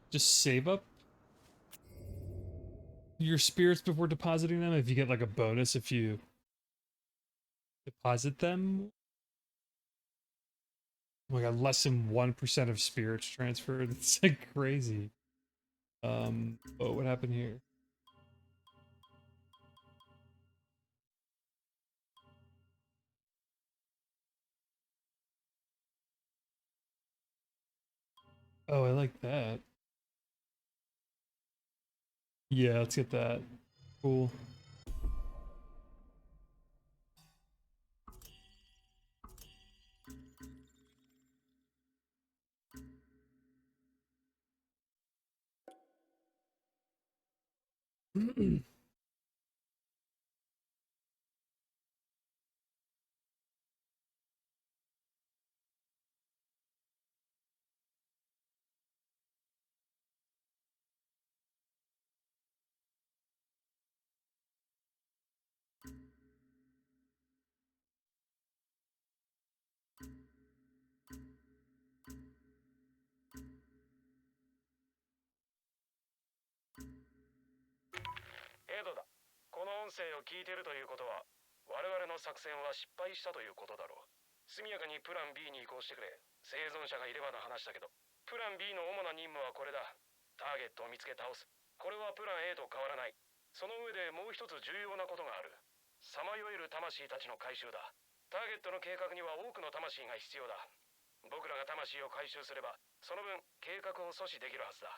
just save up your spirits before depositing them if you get like a bonus if you deposit them. Oh my god, less than 1% of spirits transferred. It's like crazy. Oh, what happened here? Oh, I like that. Yeah, let's get that. Cool.エドだ。この音声を聞いてるということは、我々の作戦は失敗したということだろう。速やかにプラン B に移行してくれ。生存者がいればの話だけど、プラン B の主な任務はこれだ。ターゲットを見つけ倒す。これはプラン A と変わらない。その上でもう一つ重要なことがある。さまよえる魂たちの回収だ。ターゲットの計画には多くの魂が必要だ。僕らが魂を回収すれば、その分計画を阻止できるはずだ。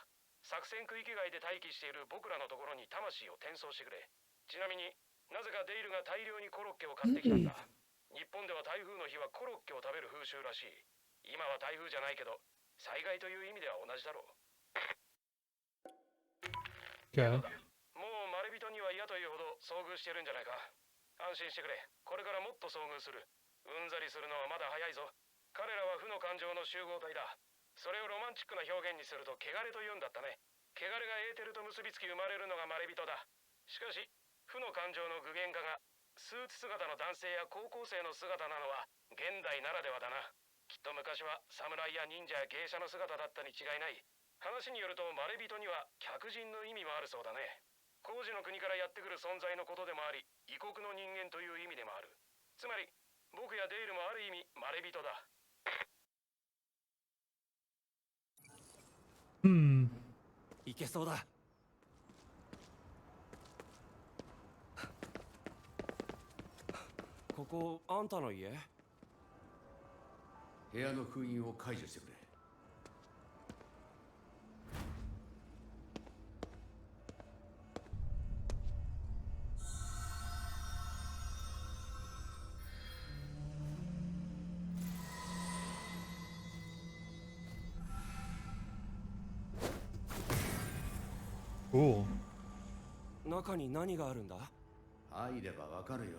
作戦区域外で待機している僕らのところに魂を転送してくれ。ちなみになぜかデイルが大量にコロッケを買ってきたんだ。日本では台風の日はコロッケを食べる風習らしい。今は台風じゃないけど災害という意味では同じだろう。Okay. もうマレビトには嫌というほど遭遇してるんじゃないか。安心してくれ。これからもっと遭遇する。うんざりするのはまだ早いぞ。彼らは負の感情の集合体だ。それをロマンチックな表現にすると汚れと言うんだったね。汚れがエーテルと結びつき生まれるのがマレビトだ。しかし負の感情の具現化がスーツ姿の男性や高校生の姿なのは現代ならではだな。きっと昔は侍や忍者や芸者の姿だったに違いない。話によるとマレビトには客人の意味もあるそうだね。工事の国からやってくる存在のことでもあり、異国の人間という意味でもある。つまり僕やデイルもある意味マレビトだ。いけそうだ。ここあんたの家？部屋の封印を解除してくれ。Cool. 中に何があるんだ？入ればわかるよ。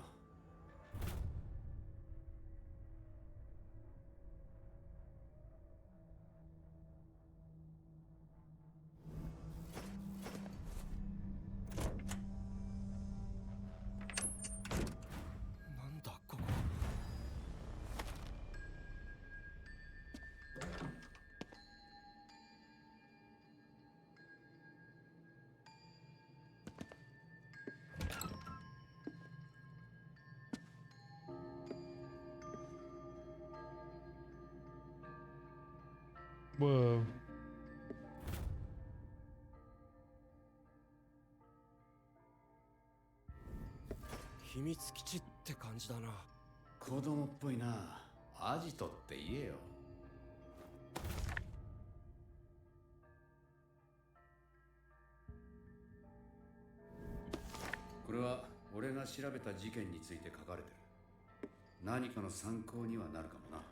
なんだここ。Whoa. 秘密基地って感じだな。子供っぽいな。アジトって言えよ。これは俺が調べた事件について書かれてる。何かの参考にはなるかもな。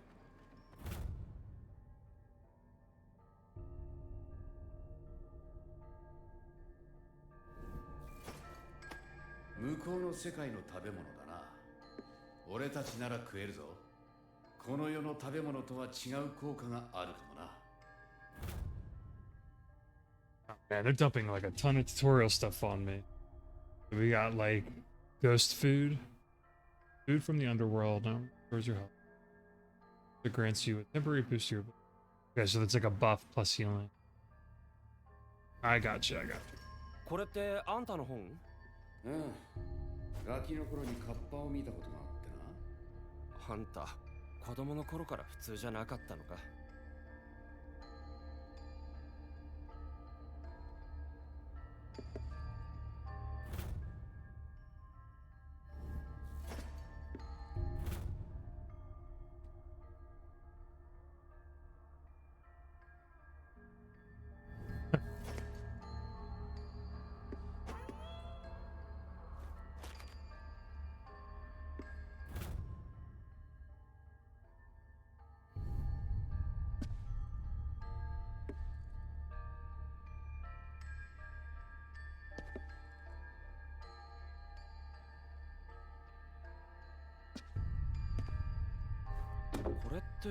向こうの世界の食べ物だな。俺たちなら食えるぞ。この世の食べ物とは違う効果があるかもな。Man, they're dumping like a ton of tutorial stuff on me. We got like ghost food, food from the underworld. Now, where's your health? It grants you a temporary boost to your. Okay, so that's like a buff plus healing. I got you. I got you. これってあんたの本？うん。ガキの頃にカッパを見たことがあってな。あんた、子供の頃から普通じゃなかったのか。これって。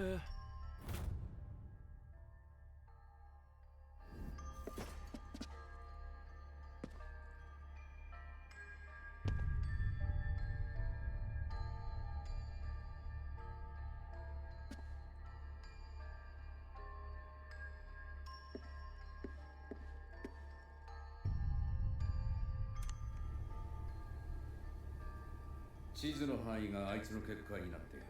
地図の範囲があいつの結界になっている。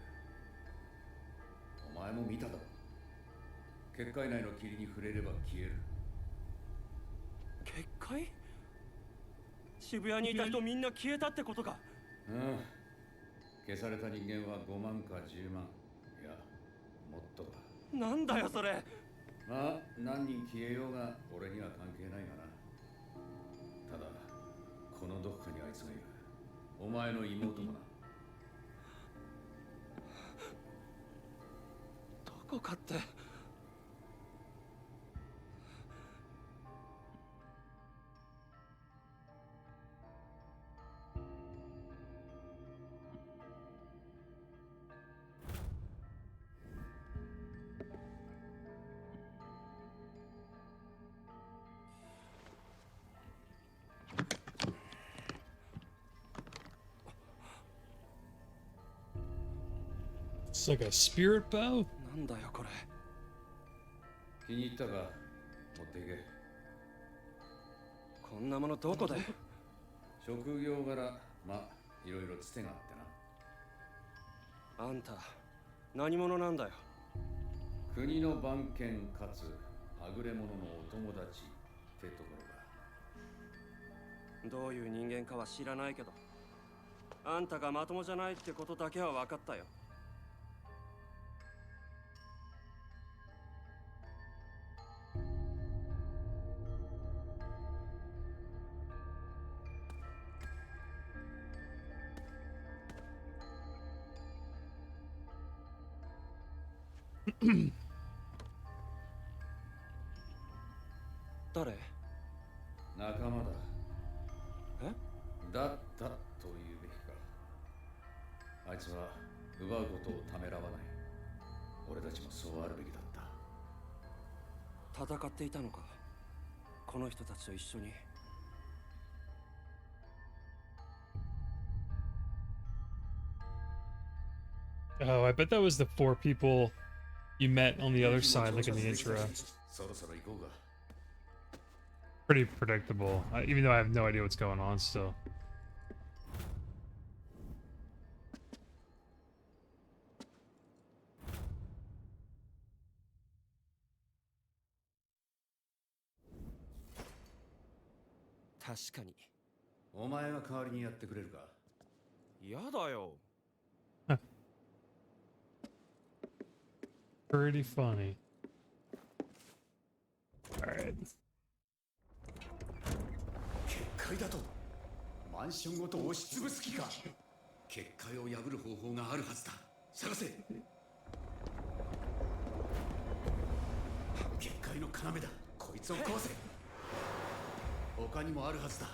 お前も見ただろ。結界内の霧に触れれば消える。結界？渋谷にいた人みんな消えたってことか。うん。消された人間は5万か10万。いや、もっとだ。なんだよそれ。まあ、何人消えようが俺には関係ないがな。ただ、このどこかにあいつがいる。お前の妹もな。どこかって。It's like a spirit bow? なんだよこれ。気に入ったか？持っていけ。こんなものどこで？職業柄、まあ、いろいろつてがあってな。あんた、何者なんだよ。国の番犬かつはぐれ者のお友達ってところだ。どういう人間かは知らないけど、あんたがまともじゃないってことだけは分かったよ。誰？仲間だ。え？だったと言うべきか。あいつは奪うことをためらわない。俺たちもそうあるべきだった。戦っていたのか、この人たちと一緒に。Oh, I bet that was the 4 people you met on the other side, like in the intro. そろそろ行こうか。Pretty predictable, even though I have no idea what's going on still. 確かに。お前が代わりにやってくれるか？嫌だよ。 Pretty funny. Alright. 結界だとマンションごと押しつぶす気か。結界を破る方法があるはずだ。探せ。結界の要だ。こいつを壊せ。他にもあるはずだ。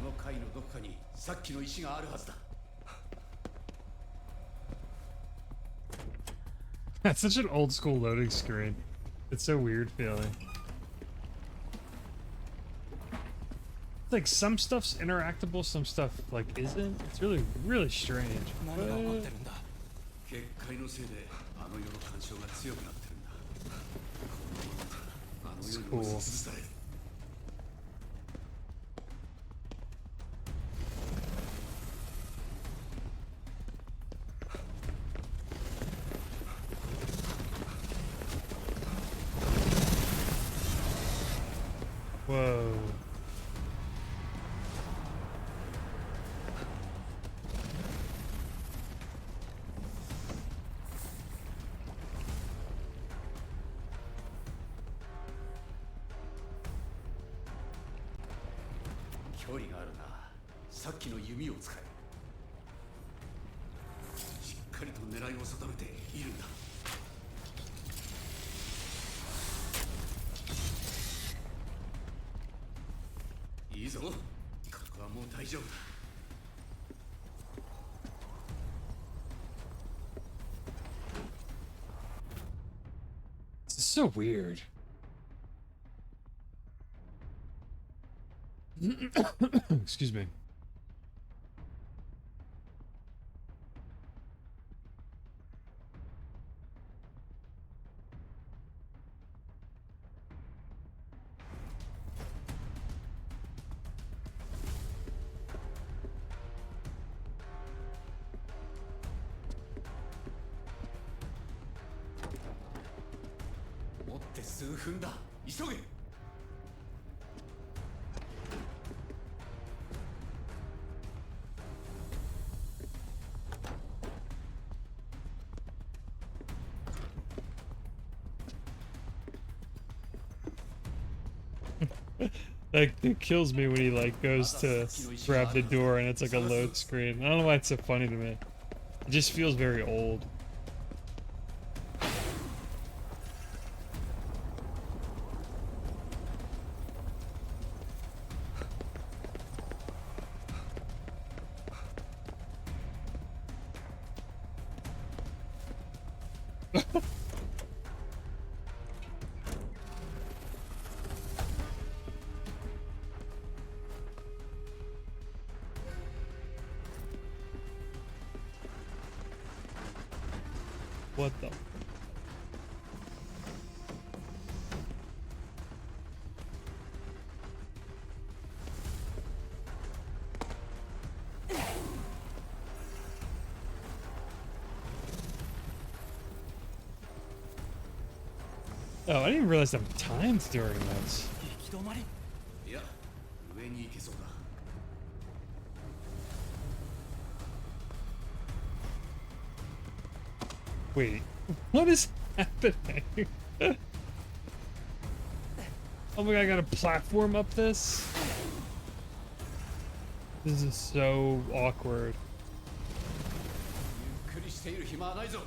この階のどこかにさっきの石があるはずだ。 That's such an old school loading screen. It's so weird feeling. It's like some stuff's interactable, some stuff like isn't. It's really, really strange. 何が起こってるんだ。結界のせいであの世の干渉が強くなってるんだ。このままだとあの世に押しつぶされる。 Whoa.距離があるな。さっきの弓を使え。しっかりと狙いを定めているんだ。いいぞ。ここはもう大丈夫だ。 This is so weird. Excuse me. Like, it kills me when he like goes to grab the door and it's like a load screen. I don't know why it's so funny to me. It just feels very old. What the? Oh, I didn't even realize the times during this. 行き止まり。いや、上に行けそうだ。 Wait, what is happening? Oh my god, I gotta platform up this? This is so awkward. ゆっくりしている暇はないぞ。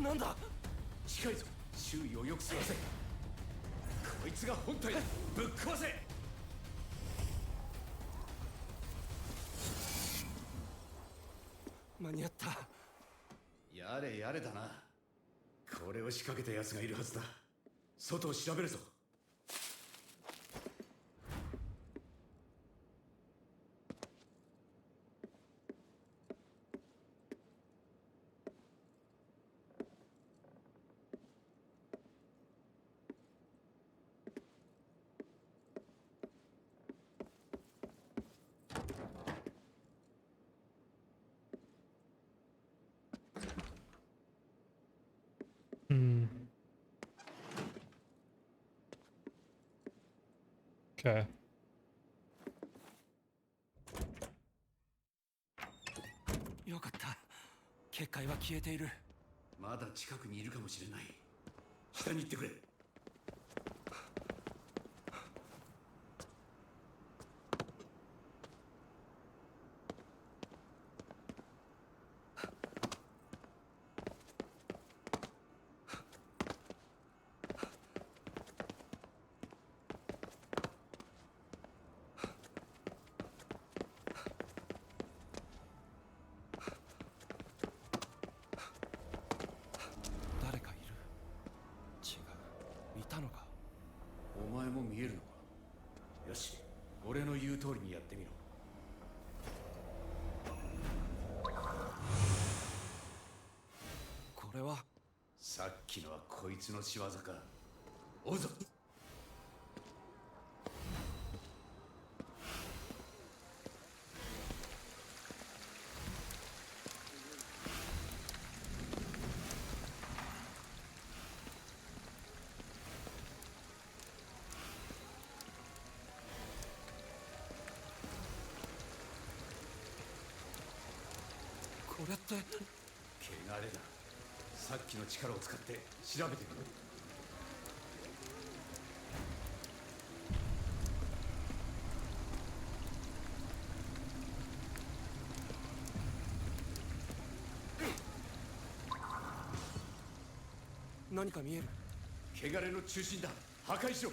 なんだ。近いぞ。周囲をよく探せ。こいつが本体だ。ぶっ壊せ。間に合った。やれやれだな。これを仕掛けた奴がいるはずだ。外を調べるぞ。Okay. よかった。結界は消えている。まだ近くにいるかもしれない。下に行ってくれ。誰かいる。違う。いたのか。お前も見えるのか。よし、俺の言う通りにやってみろ。これはさっきのはこいつの仕業か。追うぞ。これって。汚れだ。さっきの力を使って調べてみろ。何か見える。汚れの中心だ。破壊しろ。汚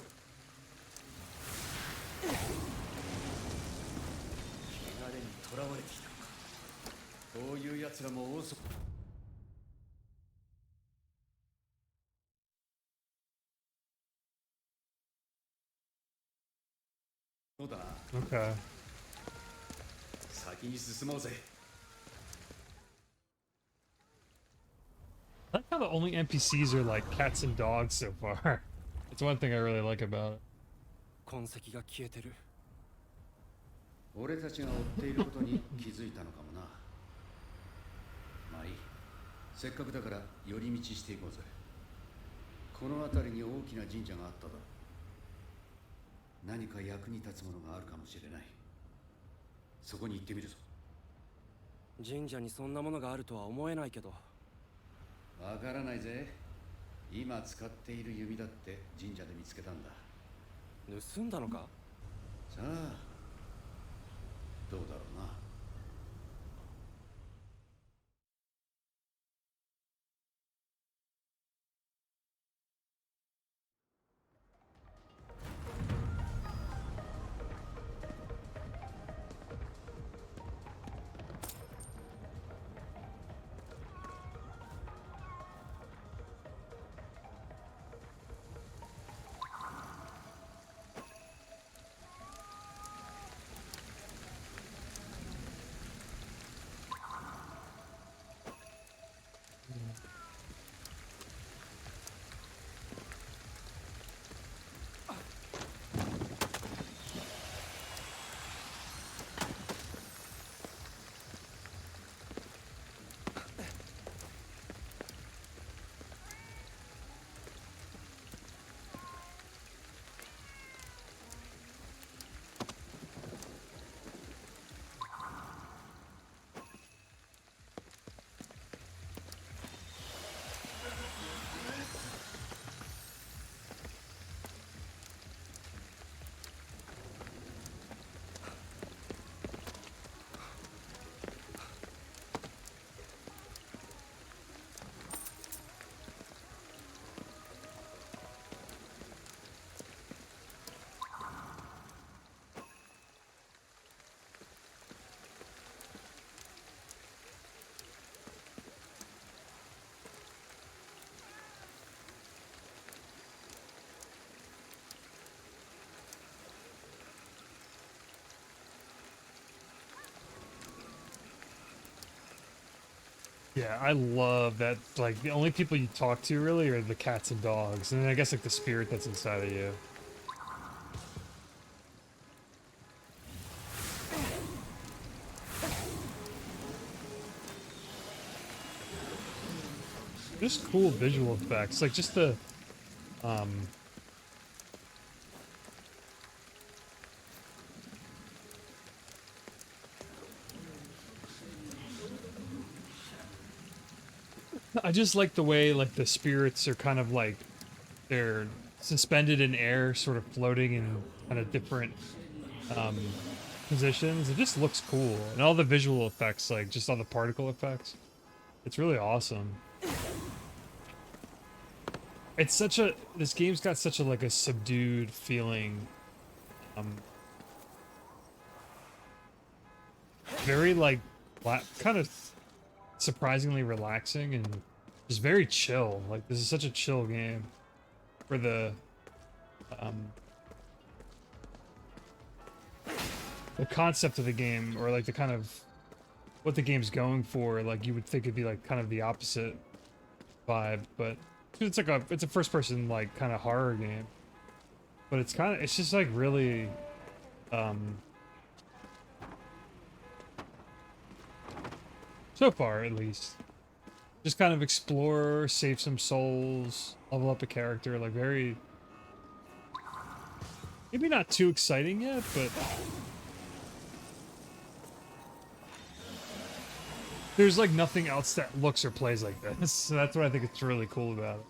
れに囚われてきたのか。こういう奴らも多そう。そうだな。Okay. 先に進もうぜ。 I like how the only NPCs are like cats and dogs so far. It's one thing I really like about it. 痕跡が消えてる。俺たちが追っていることに気づいたのかもな。まあいい。せっかくだから寄り道していこうぜ。この辺りに大きな神社があっただろう。何か役に立つものがあるかもしれない。そこに行ってみるぞ。神社にそんなものがあるとは思えないけど。わからないぜ。今使っている弓だって神社で見つけたんだ。盗んだのか。さあどうだろうな。Yeah, I love that. Like, the only people you talk to really are the cats and dogs, and then I guess like the spirit that's inside of you. Just cool visual effects, like just the I just like the way like the spirits are kind of like they're suspended in air, sort of floating in kind of different um, positions. It just looks cool, and all the visual effects, like just all the particle effects, it's really awesome. It's such a this game's got such a like a subdued feeling, um, very like kind of surprisingly relaxing and just very chill. Like this is such a chill game for um, the concept of the game, or like the kind of what the game's going for. Like you would think it'd be like kind of the opposite vibe, but it's like it's a first person like kind of horror game, but it's just like really so far at least just kind of explore, save some souls, level up a character, like very maybe not too exciting yet, but there's like nothing else that looks or plays like this. So that's what I think it's really cool about it.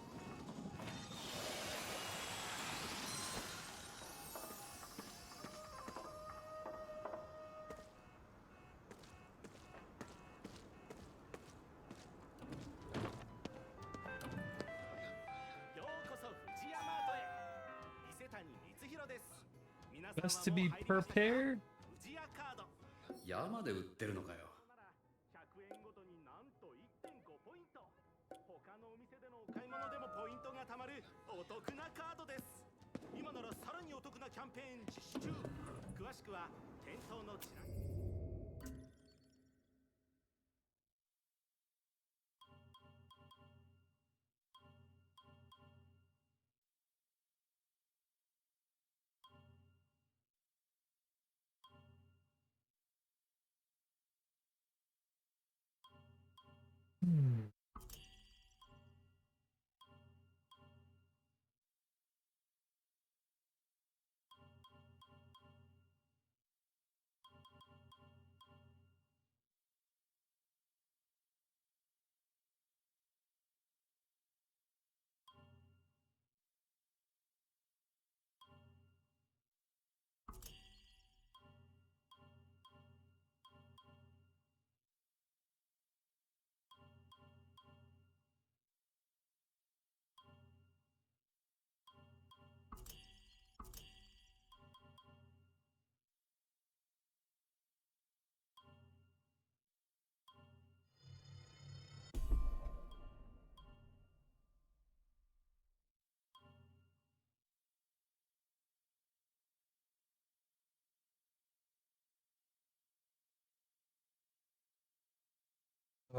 Best to be prepared. 山で売ってるのかよ。100円ごとになんと 1.5 ポイント。他のお店でのお買い物でもポイントが貯まるお得なカードです。今ならさらにお得なキャンペーン実施中。詳しくは店頭のチラシ。Hmm.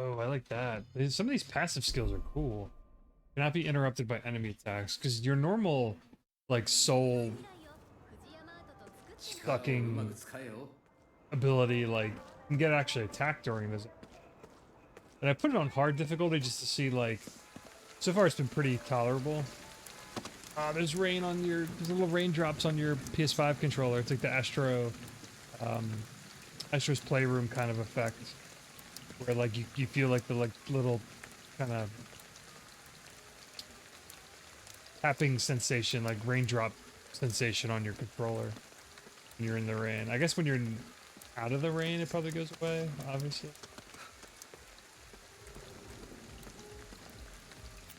Oh, I like that. Some of these passive skills are cool. Cannot be interrupted by enemy attacks, because your normal, like, soul 力をうま sucking く使えよ。ability, like, can get actually attacked during this. And I put it on hard difficulty just to see, like, so far it's been pretty tolerable. There's rain on there's little raindrops on your PS5 controller. It's like the Astro's Playroom kind of effect. Where, like, you feel like the, like, little kind of tapping sensation, like raindrop sensation on your controller when you're in the rain. I guess when you're out of the rain, it probably goes away, obviously.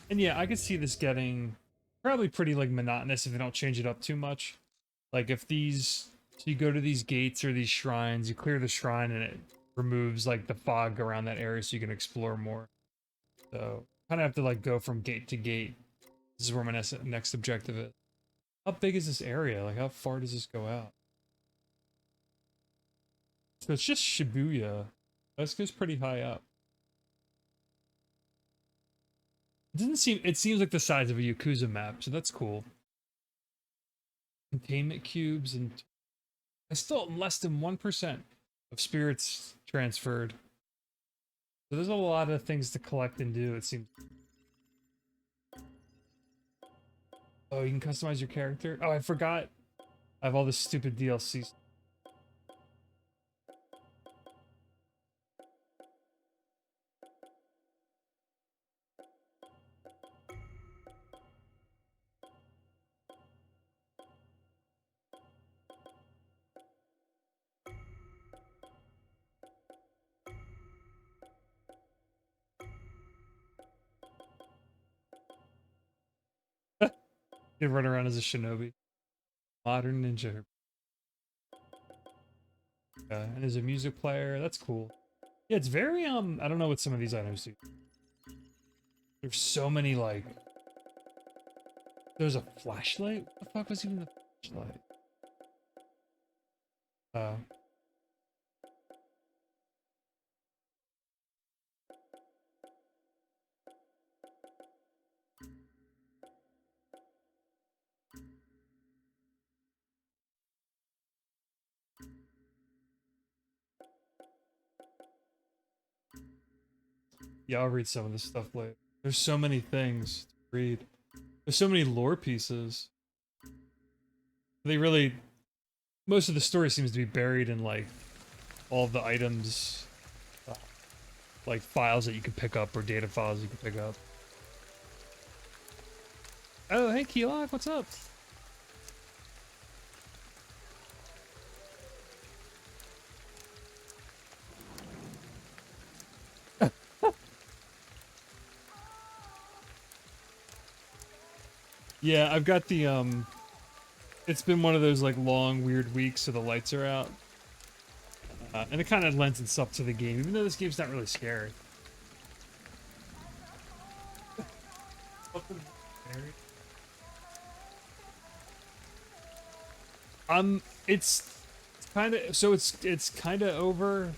And yeah, I could see this getting probably pretty, like, monotonous if they don't change it up too much. Like, if these... So you go to these gates or these shrines, you clear the shrine and it removes, like, the fog around that area so you can explore more. So, kind of have to, like, go from gate to gate. This is where my next objective is. How big is this area? Like, how far does this go out? So it's just Shibuya. This goes pretty high up. It seems like the size of a Yakuza map, so that's cool. Containment cubes, and I still less than 1% of spirits transferred. So there's a lot of things to collect and do, it seems. Oh, you can customize your character? Oh, I forgot. I have all this stupid DLC. You run around as a shinobi. Modern ninja. And there's a music player. That's cool. Yeah, it's very I don't know what some of these items do. There's so many like. There's a flashlight. What the fuck was even the flashlight? Uh. Yeah, I'll read some of this stuff later. There's so many things to read. There's so many lore pieces. They really, most of the story seems to be buried in like all the items, uh, like files that you can pick up or data files you can pick up. Oh, hey Keylog, what's up? Yeah, I've got the it's been one of those like long weird weeks so the lights are out. And it kind of lends itself to the game, even though this game's not really scary. It's kind of so it's kind of over.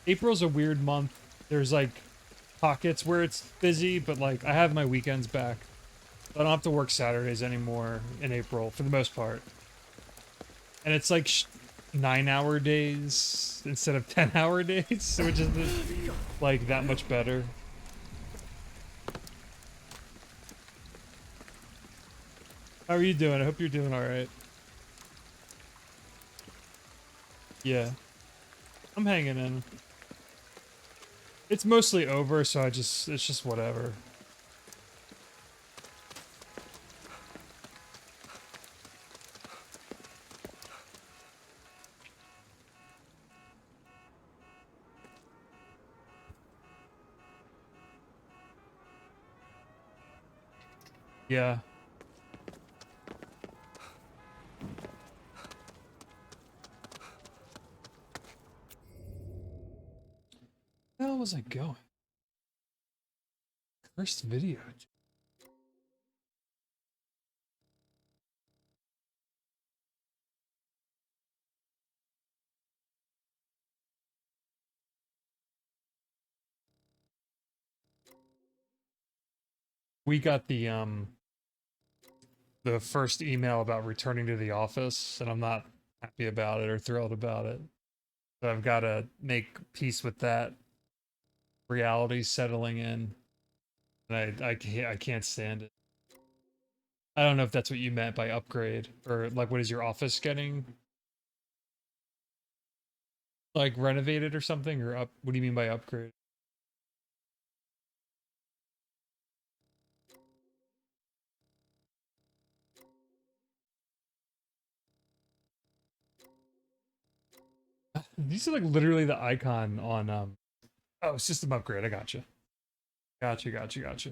April's a weird month. There's like pockets where it's busy, but like I have my weekends back. I don't have to work Saturdays anymore in April for the most part. And it's like 9-hour days instead of 10-hour days, which is like that much better. How are you doing? I hope you're doing all right. Yeah, I'm hanging in. It's mostly over, so it's just whatever. Yeah. Where the hell was I going? First video. We got the first email about returning to the office, and I'm not happy about it or thrilled about it. So I've got to make peace with that reality settling in, and I can't stand it. I don't know if that's what you meant by upgrade, or like what is your office getting like renovated or something, or up? What do you mean by upgrade? These are like literally the icon on oh, system upgrade. I gotcha. Gotcha.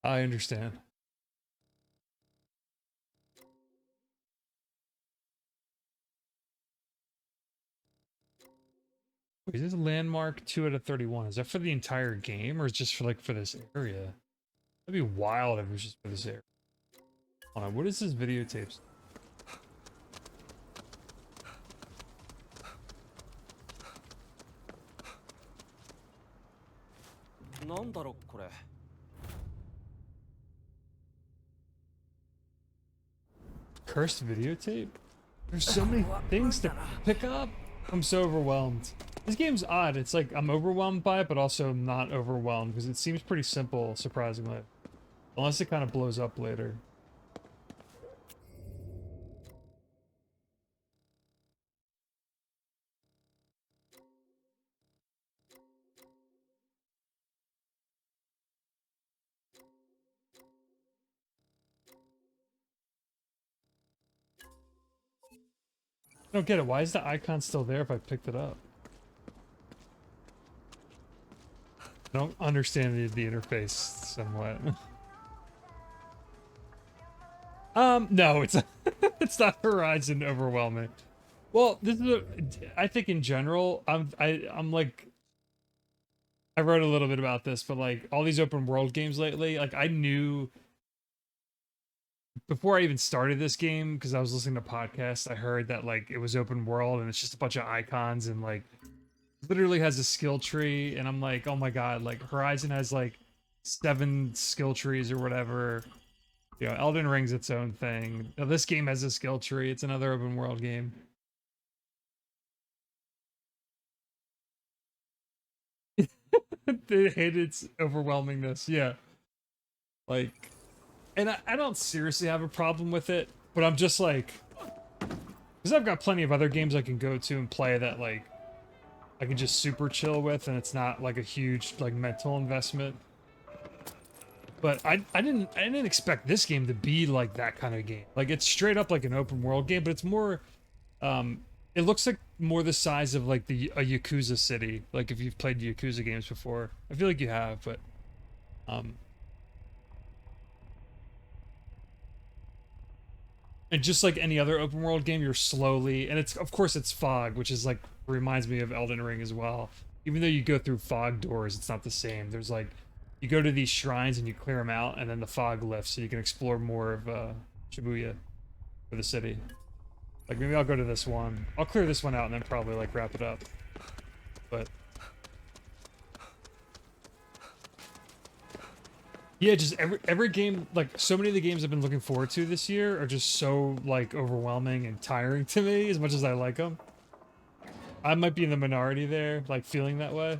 I understand. Wait, is this landmark 2 out of 31? Is that for the entire game or is just for like for this area? That'd be wild if it was just for this area. Hold on, what is this videotapes? なんだろこれ。Cursed videotape? There's so many things to pick up. I'm so overwhelmed. This game's odd. It's like I'm overwhelmed by it, but also not overwhelmed because it seems pretty simple, surprisingly. Unless it kind of blows up later. I don't get it. Why is the icon still there if I picked it up? I don't understand the interface somewhat. No, it's it's not Horizon overwhelming. Well, this is I think in general, I'm like I wrote a little bit about this, but like all these open world games lately, like I knew before I even started this game because I was listening to podcasts, I heard that like it was open world and it's just a bunch of icons and like literally has a skill tree, and I'm like, oh my god, like Horizon has like 7 skill trees or whatever. You know, Elden Ring's its own thing. Now, this game has a skill tree. It's another open world game. They hate its overwhelmingness. Yeah. Like, and I don't seriously have a problem with it, but I'm just like, because I've got plenty of other games I can go to and play that like I can just super chill with, and it's not like a huge like mental investment. But I didn't expect this game to be like that kind of game. Like it's straight up like an open world game, but it's more it looks like more the size of like a Yakuza city. Like if you've played Yakuza games before. I feel like you have, but um and just like any other open world game, you're slowly, and it's of course it's fog, which is like reminds me of Elden Ring as well. Even though you go through fog doors, it's not the same. There's like you go to these shrines and you clear them out, and then the fog lifts, so you can explore more of Shibuya for the city. Like maybe I'll go to this one. I'll clear this one out and then probably like wrap it up. But yeah, just every game, like so many of the games I've been looking forward to this year are just so like overwhelming and tiring to me as much as I like them. I might be in the minority there, like feeling that way.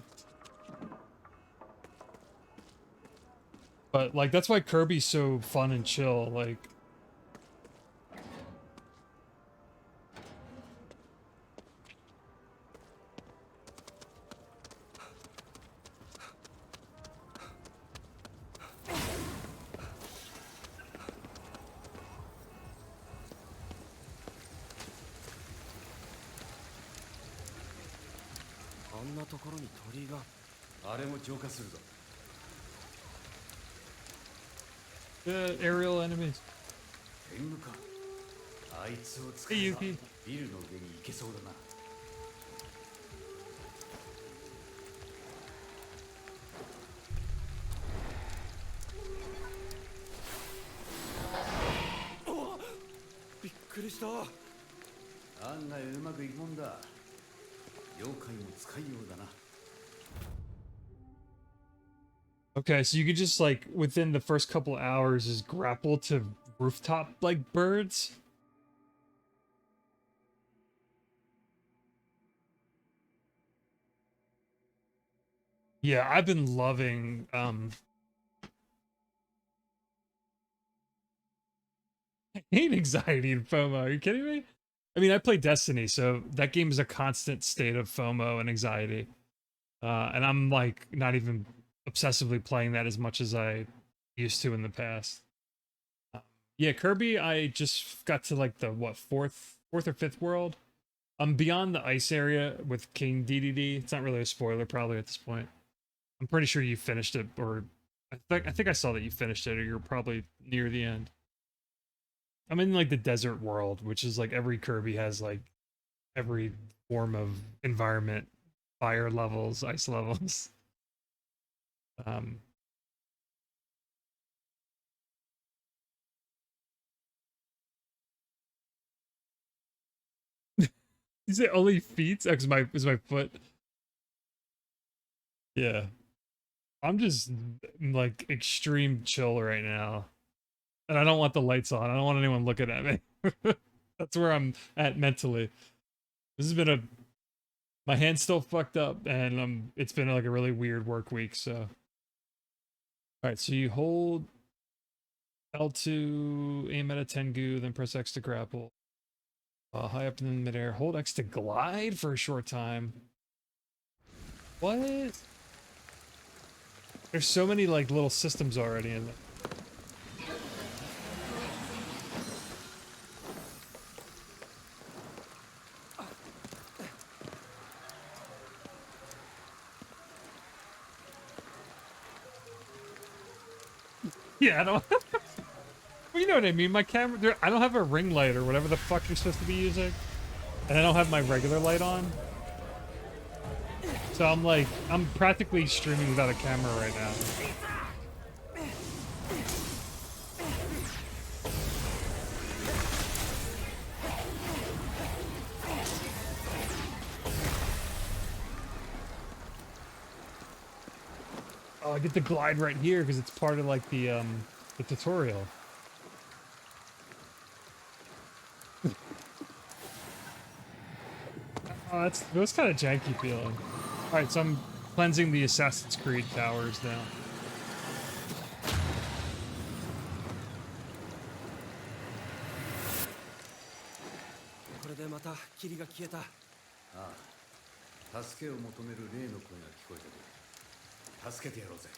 But like that's why Kirby's so fun and chill, like aerial enemies. 天狗か。あいつを使 Hey えば Yuki. ビルの上に行けそうだな。びっくりした。案外うまくいくもんだ。妖怪も使いようだな。 Okay, so you could just like within the first couple hours just grapple to rooftop like birds. Yeah, I've been loving I hate anxiety and FOMO. Are you kidding me? I mean, I play Destiny, so that game is a constant state of FOMO and anxiety. And I'm like not even obsessively playing that as much as I used to in the past. Yeah, Kirby, I just got to like the what fourth or fifth world. I'm beyond the ice area with King DDD. It's not really a spoiler probably at this point. I'm pretty sure you finished it, or I think I saw that you finished it, or you're probably near the end. I'm in like the desert world, which is like every Kirby has like every form of environment, fire levels, ice levels. Um, you say only feet? Because my is my foot. Yeah, I'm just like extreme chill right now, and I don't want the lights on. I don't want anyone looking at me. That's where I'm at mentally. This has been a my hand's still fucked up, and it's been like a really weird work week. So, all right, so you hold L to aim at a Tengu, then press X to grapple. High up in midair, hold X to glide for a short time. What? There's so many like little systems already in there. Yeah, I don't. Well, you know what I mean. My camera. I don't have a ring light or whatever the fuck you're supposed to be using, and I don't have my regular light on. So I'm practically streaming without a camera right now. Oh, I get to glide right here because it's part of like the tutorial. Oh, that was kind of janky feeling. All right, so I'm cleansing the Assassin's Creed towers now.ああ、助けを求める霊の声が聞こえてくる。助けてやろうぜ。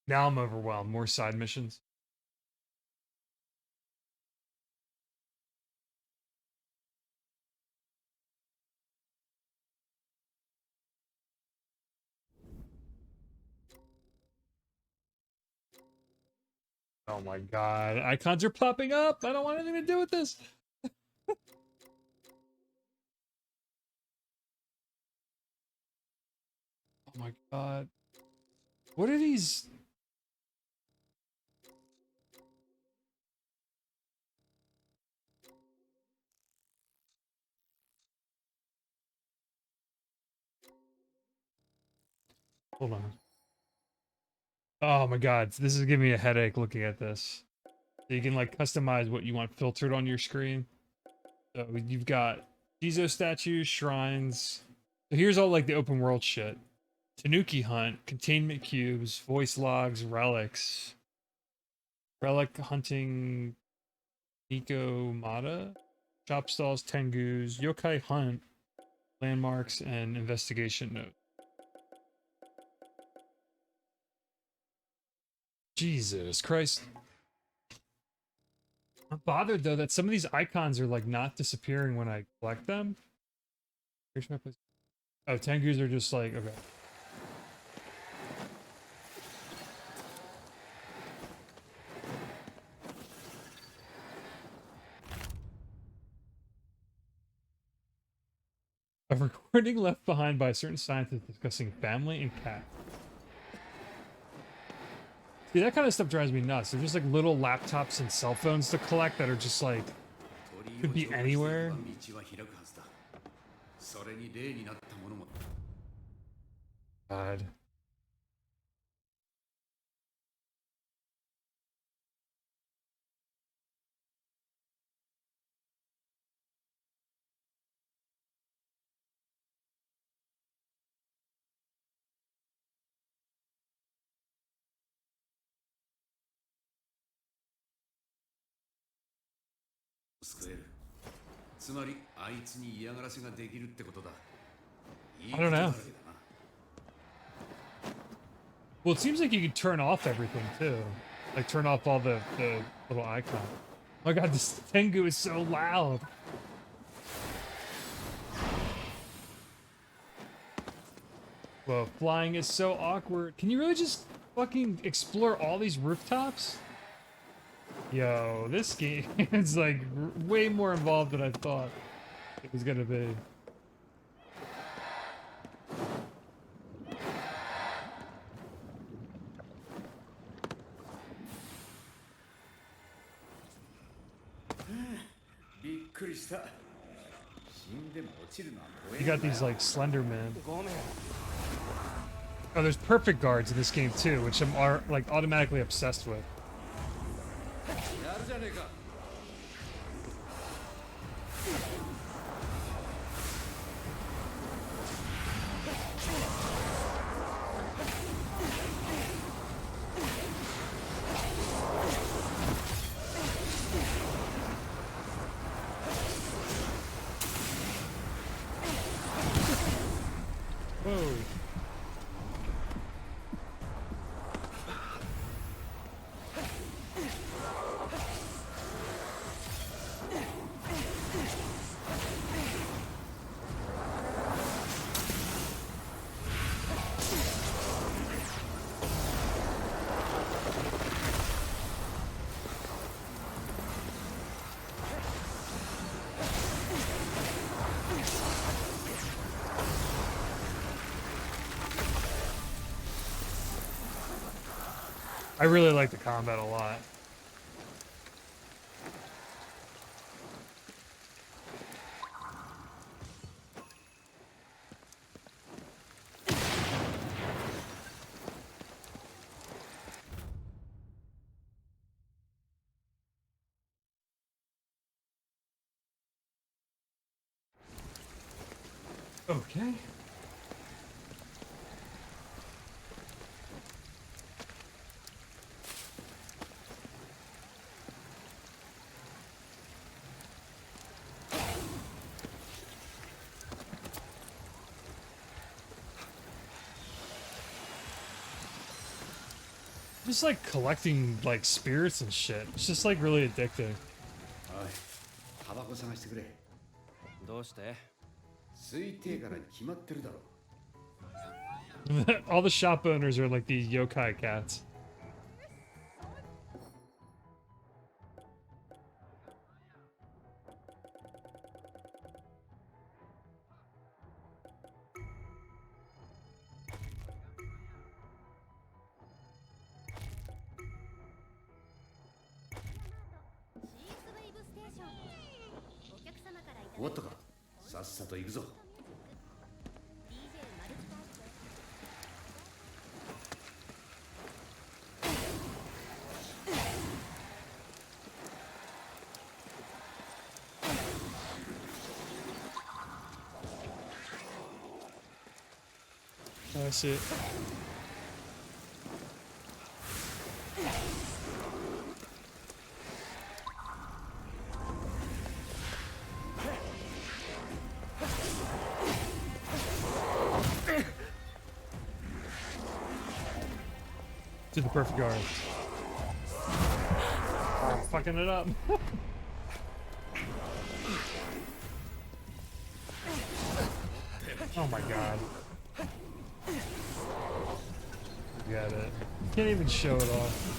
Now I'm overwhelmed. More side missions. Oh my god, icons are popping up! I don't want anything to do with this! Oh my god. What are these? Hold on. Oh my god, this is giving me a headache looking at this. So you can like customize what you want filtered on your screen. So you've got Jizo statues, shrines. So here's all like the open world shit. Tanuki hunt, containment cubes, voice logs, relics. Relic hunting Nico Mata, shop stalls, Tengus, yokai hunt, landmarks, and investigation note. Jesus Christ. I'm bothered though that some of these icons are like not disappearing when I collect them. Here's my place. Oh, Tengus are just like, okay. A recording left behind by a certain scientist discussing family and cat. See, that kind of stuff drives me nuts. They're just like little laptops and cell phones to collect that are just like, could be anywhere. God. I don't know. Well, it seems like you can turn off everything too. Like turn off all the little icons. Oh my god, this Tengu is so loud. Whoa, flying is so awkward. Can you really just fucking explore all these rooftops? Yo, this game is like way more involved than I thought it was gonna be. You got these like Slender Man. Oh, there's perfect guards in this game too, which I'm like automatically obsessed with. Whoa. I really like the combat a lot. Okay. Just like collecting like spirits and shit. It's just like really addicting. おいタバコ探してくれ。どうして？吸いてえからに決まってるだろ。 All the shop owners are like these yokai cats. 終わったか。さっさと行くぞ。Oh, I see it. Did the perfect guard. I'm fucking it up. Oh my god. Got it. Can't even show it off.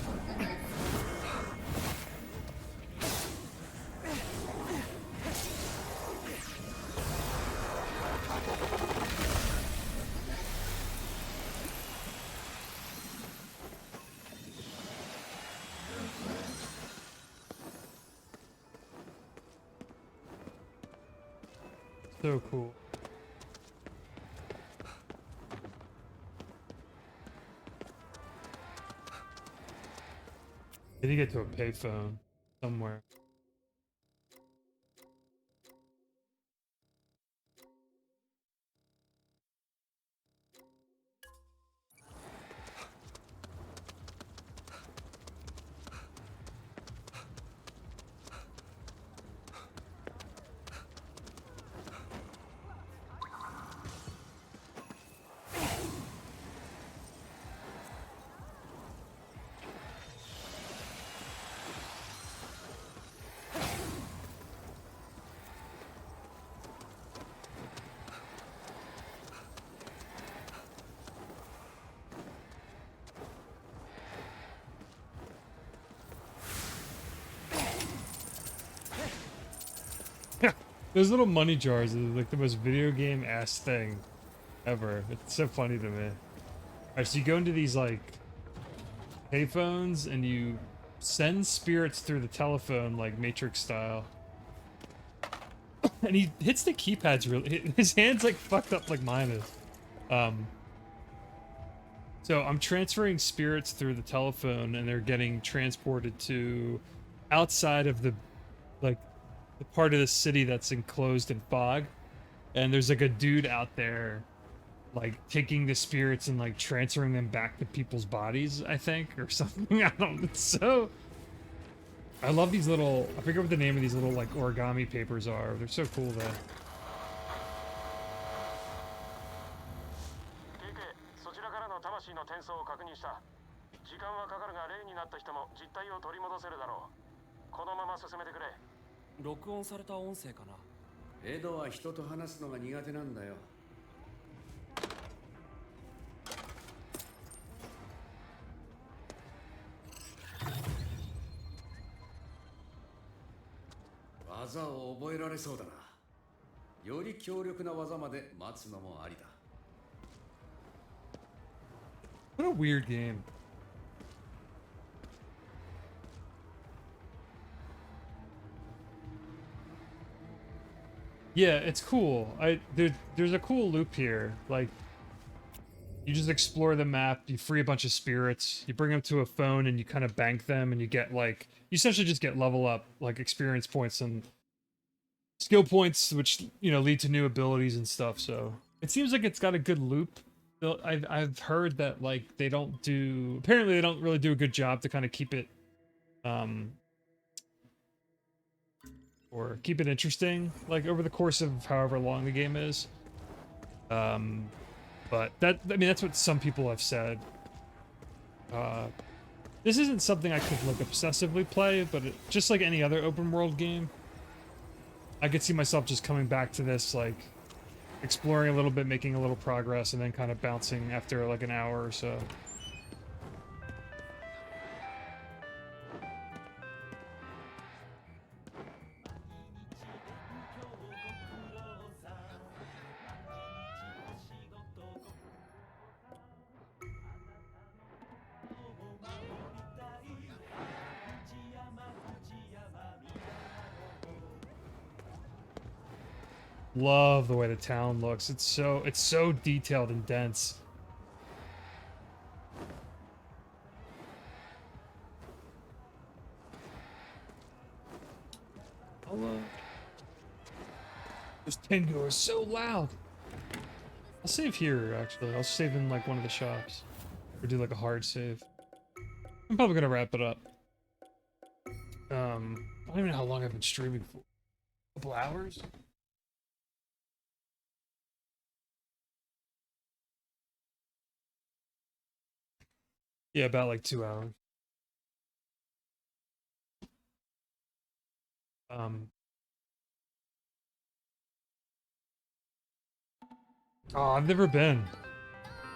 So cool. I need to get to a payphone somewhere. Those little money jars are like the most video game ass thing ever. It's so funny to me. Alright, so you go into these like payphones and you send spirits through the telephone like Matrix style. And he hits the keypads really. His hand's like fucked up like mine is. So I'm transferring spirits through the telephone and they're getting transported to outside of the like the part of the city that's enclosed in fog. And there's like a dude out there like taking the spirits and like transferring them back to people's bodies, I think, or something. I don't know. It's so I love these little I forget what the name of these little like origami papers are. They're so cool though. KK、そちらからの魂の転送を確認した。時間はかかるが例になった人も実体を取り戻せるだろう。このまま進めてくれ。録音された音声かな。エドは人と話すのが苦手なんだよ。技を覚えられそうだな。より強力な技まで待つのもありだ。What a weird game. Yeah, it's cool. There's a cool loop here. Like, you just explore the map, you free a bunch of spirits, you bring them to a phone, and you kind of bank them, and you get like you essentially just get level up, like experience points and skill points, which lead to new abilities and stuff. So it seems like it's got a good loop. Though I've heard that like apparently they don't really do a good job to kind of keep it um or keep it interesting like over the course of however long the game is. Um, but that's what some people have said. Uh, this isn't something I could like obsessively play, but just like any other open world game, I could see myself just coming back to this, like exploring a little bit, making a little progress, and then kind of bouncing after like an hour or so. Love the way the town looks. It's so detailed and dense. Hello. This Tengu is so loud. I'll save here, actually. I'll save in like one of the shops. Or do like a hard save. I'm probably gonna wrap it up. I don't even know how long I've been streaming for. A couple hours? Yeah, about like 2 hours. Oh, I've never been.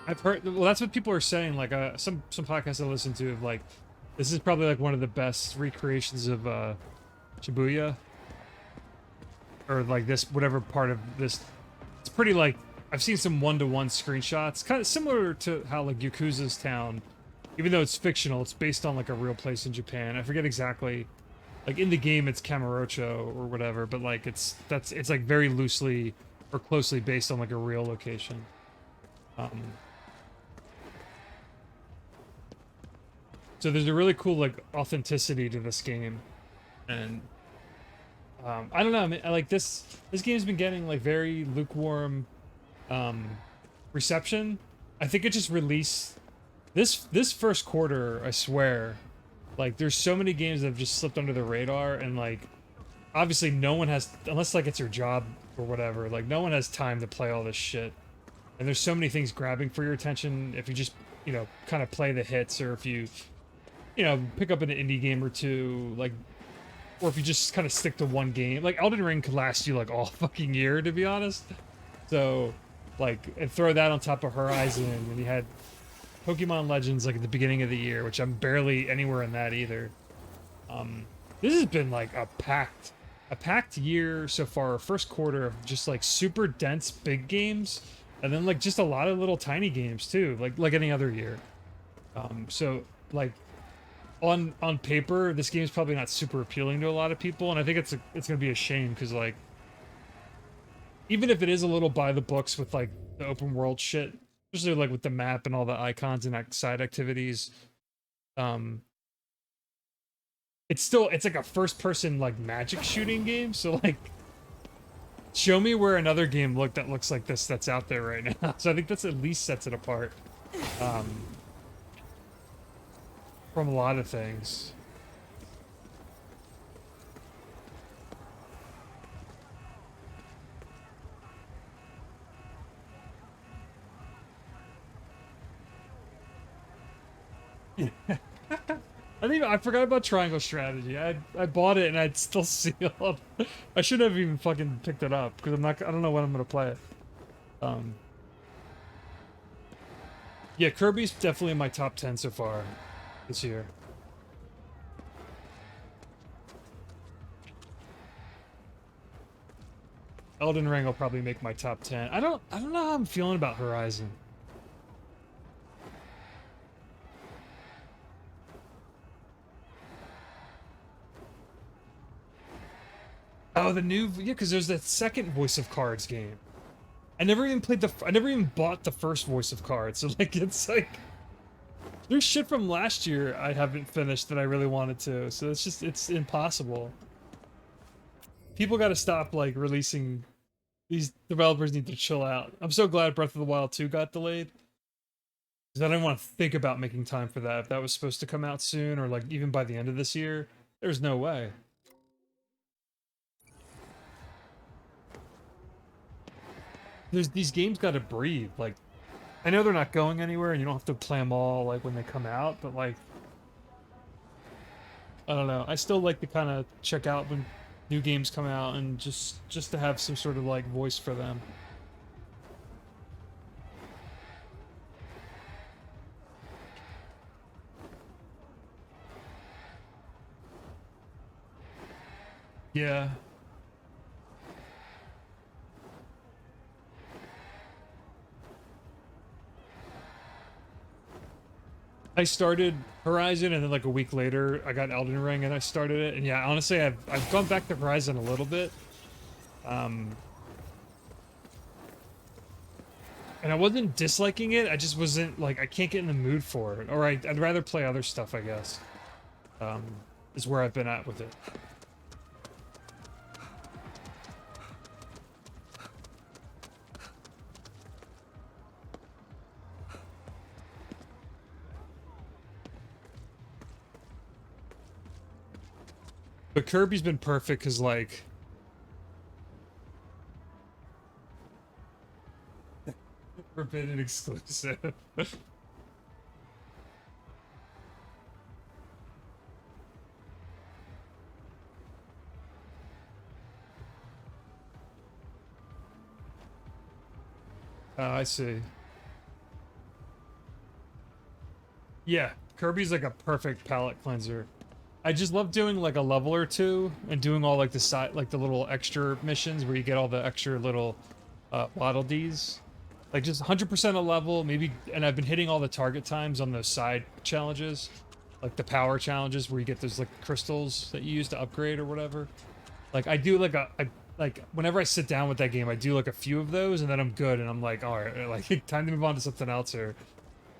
I've heard. Well, that's what people are saying. Like, some podcasts I listen to of like, this is probably like one of the best recreations of Shibuya, or like this whatever part of this. It's pretty like I've seen some one-to-one screenshots, kind of similar to how like Yakuza's town, even though it's fictional, it's based on like a real place in Japan. I forget exactly. Like in the game, it's Kamurocho or whatever, but like it's like very loosely or closely based on like a real location. So there's a really cool like authenticity to this game, and I don't know. I mean, I like this. This game's been getting like very lukewarm reception. I think it just released this first quarter. I swear, like there's so many games that have just slipped under the radar, and like obviously no one has, unless like it's your job or whatever. Like no one has time to play all this shit, and there's so many things grabbing for your attention if you just kind of play the hits, or if you pick up an indie game or two, like, or if you just kind of stick to one game. Like, Elden Ring could last you, like, all fucking year, to be honest. So, like, and throw that on top of Horizon, and you had Pokemon Legends, like, at the beginning of the year, which I'm barely anywhere in that either. This has been, like, a packed year so far, first quarter of just, like, super dense big games, and then, like, just a lot of little tiny games, too, like any other year. So, like, on paper, this game is probably not super appealing to a lot of people, and I think it's gonna be a shame because like, even if it is a little by the books with like the open world shit, especially like with the map and all the icons and side activities, um, it's like a first person like magic shooting game. So like, show me where another game that looks like this that's out there right now. So I think that's at least sets it apart. From a lot of things. Yeah. I forgot about Triangle Strategy. I bought it and I'd still sealed. I should have even fucking picked it up because I don't know when I'm gonna play it. Yeah, Kirby's definitely in my top 10 so far this year. Elden Ring will probably make my top 10. I don't know how I'm feeling about Horizon. Oh, Oh, the new, yeah, because there's that second Voice of Cards game. I never even played I never even bought the first Voice of Cards, so like it's like there's shit from last year I haven't finished that I really wanted to, so it's impossible. People got to stop like releasing. These developers need to chill out. I'm so glad Breath of the Wild 2 got delayed. Because I didn't want to think about making time for that. If that was supposed to come out soon, or like even by the end of this year, there's no way. These games got to breathe. Like, I know they're not going anywhere, and you don't have to play them all like when they come out. But like, I don't know. I still like to kind of check out when new games come out, and just to have some sort of like voice for them. Yeah. I started Horizon, and then like a week later, I got Elden Ring, and I started it. And yeah, honestly, I've gone back to Horizon a little bit, and I wasn't disliking it. I just wasn't like I can't get in the mood for it, or I'd rather play other stuff. I guess is where I've been at with it. But Kirby's been perfect because like. Forbidden exclusive. I see. Yeah, Kirby's like a perfect palate cleanser. I just love doing like a level or two and doing all like the side, like the little extra missions where you get all the extra little Waddle Dees. Like just 100% a level, maybe, and I've been hitting all the target times on those side challenges, like the power challenges where you get those like crystals that you use to upgrade or whatever. Like I do like like whenever I sit down with that game, I do like a few of those, and then I'm good, and I'm like, all right, like time to move on to something else here.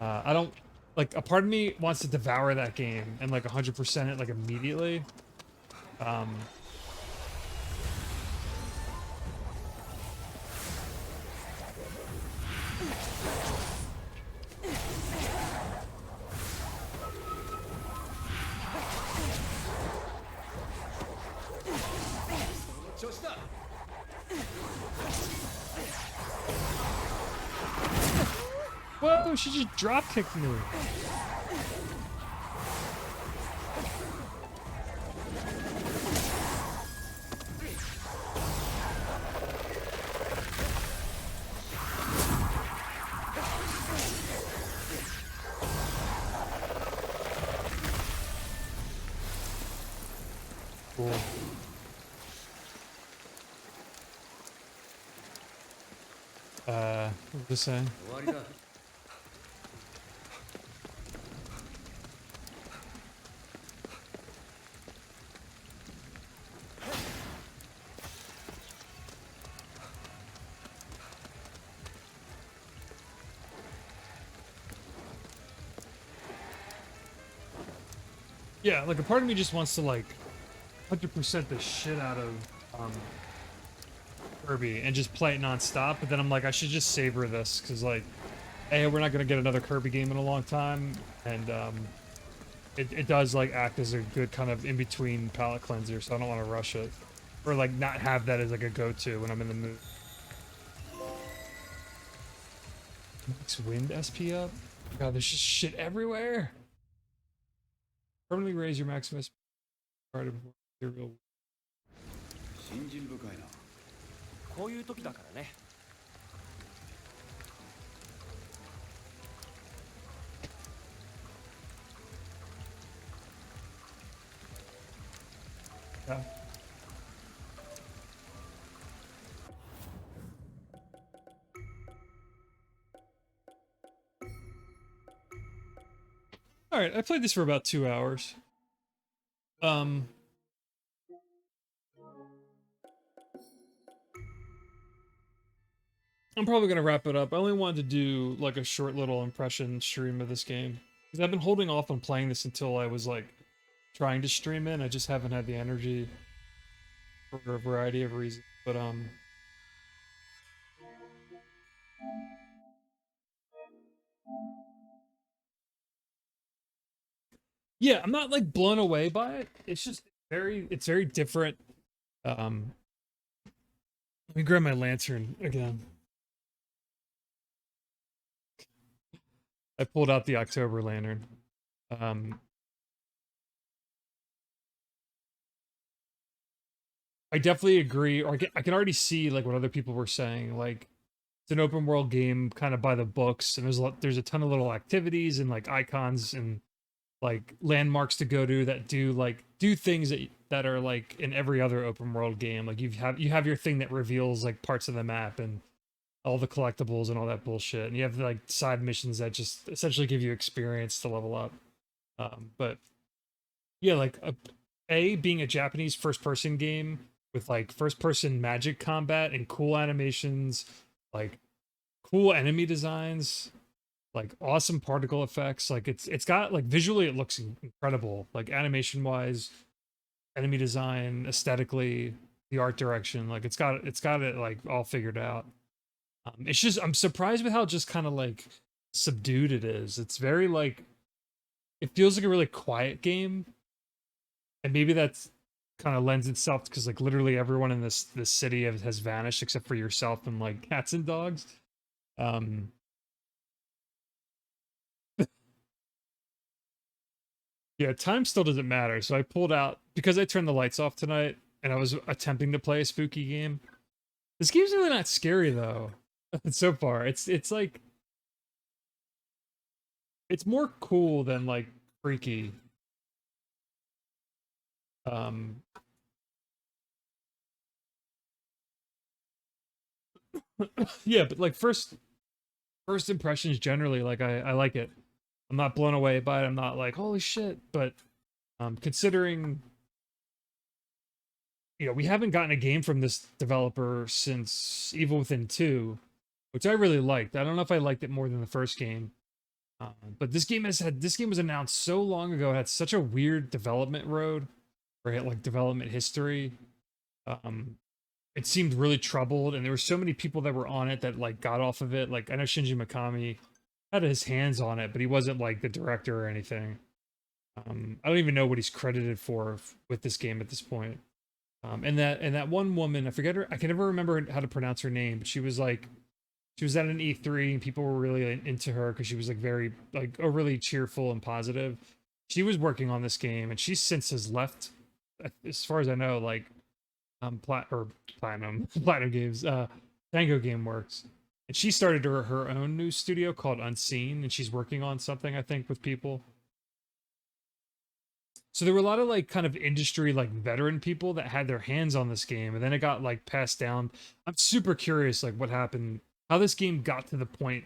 I don't like a part of me wants to devour that game and like 100% it like immediately. Whoa, she just drop kicked me. Cool. What was I saying? Yeah, like a part of me just wants to like 100% the shit out of Kirby and just play it non-stop, but then I'm like, I should just savor this because like, A, we're not gonna get another Kirby game in a long time, and it does like act as a good kind of in-between palate cleanser, so I don't want to rush it or like not have that as like a go-to when I'm in the mood. Max Wind SP up? God, there's just shit everywhere. Permanently raise your maximum SP part of material. 信心深いな。こういう時だからね。Yeah. All right, I played this for about 2 hours. I'm probably gonna wrap it up. I only wanted to do like a short little impression stream of this game because I've been holding off on playing this until I was like trying to stream it. I just haven't had the energy for a variety of reasons. But yeah, I'm not like blown away by it. It's just it's very different. Let me grab my lantern again. I pulled out the October lantern. Um, I definitely agree, or I can already see like what other people were saying. Like it's an open world game, kind of by the books, and there's a ton of little activities and like icons and like landmarks to go to that do things that are like in every other open world game. Like you have your thing that reveals like parts of the map and all the collectibles and all that bullshit, and you have like side missions that just essentially give you experience to level up. But yeah, like a being a Japanese first person game with like first person magic combat and cool animations, like cool enemy designs, like awesome particle effects. Like it's got like visually it looks incredible, like animation wise, enemy design, aesthetically, the art direction. Like it's got it like all figured out. It's just I'm surprised with how just kind of like subdued it is. It's very like it feels like a really quiet game, and maybe that's kind of lends itself because like literally everyone in this city has vanished except for yourself and like cats and dogs. Um, yeah, time still doesn't matter. So I pulled out because I turned the lights off tonight and I was attempting to play a spooky game. This game's really not scary though. So far, it's like it's more cool than like freaky. Um, yeah, but like first impressions generally, like I like it. I'm not blown away by it. I'm not like holy shit, but considering we haven't gotten a game from this developer since Evil Within 2, which I really liked. I don't know if I liked it more than the first game. But this game was announced so long ago. It had such a weird development road, right? Like development history. Um, it seemed really troubled, and there were so many people that were on it that like got off of it. Like I know Shinji Mikami had his hands on it, but he wasn't like the director or anything. I don't even know what he's credited for with this game at this point. And that one woman, I forget her, I can never remember how to pronounce her name, but she was at an E3 and people were really into her because she was like very like overly cheerful and positive. She was working on this game and she since has left, as far as I know, like platinum platinum games, Tango Game Works. And she started her own new studio called Unseen, and she's working on something I think with people. So there were a lot of like kind of industry like veteran people that had their hands on this game, and then it got like passed down. I'm super curious like what happened, how this game got to the point,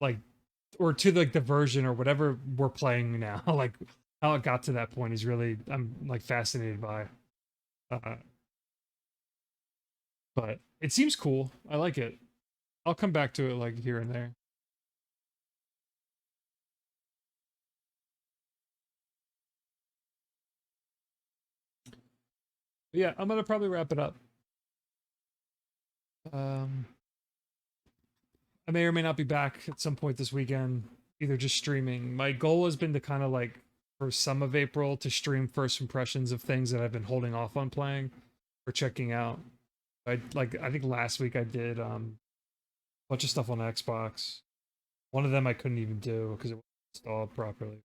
like, or to like the version or whatever we're playing now. Like how it got to that point is really I'm like fascinated by. Uh, but it seems cool. I like it. I'll come back to it like here and there. But yeah, I'm gonna probably wrap it up. Um, I may or may not be back at some point this weekend, either just streaming. My goal has been to kind of like for some of April to stream first impressions of things that I've been holding off on playing or checking out. I think last week I did a bunch of stuff on Xbox. One of them I couldn't even do because it wasn't installed properly.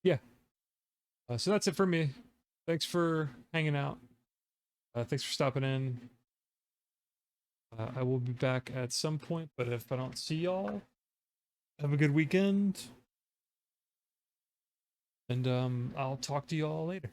Yeah. So that's it for me. Thanks for hanging out. Thanks for stopping in. I will be back at some point, but if I don't see y'all, have a good weekend. And I'll talk to y'all later.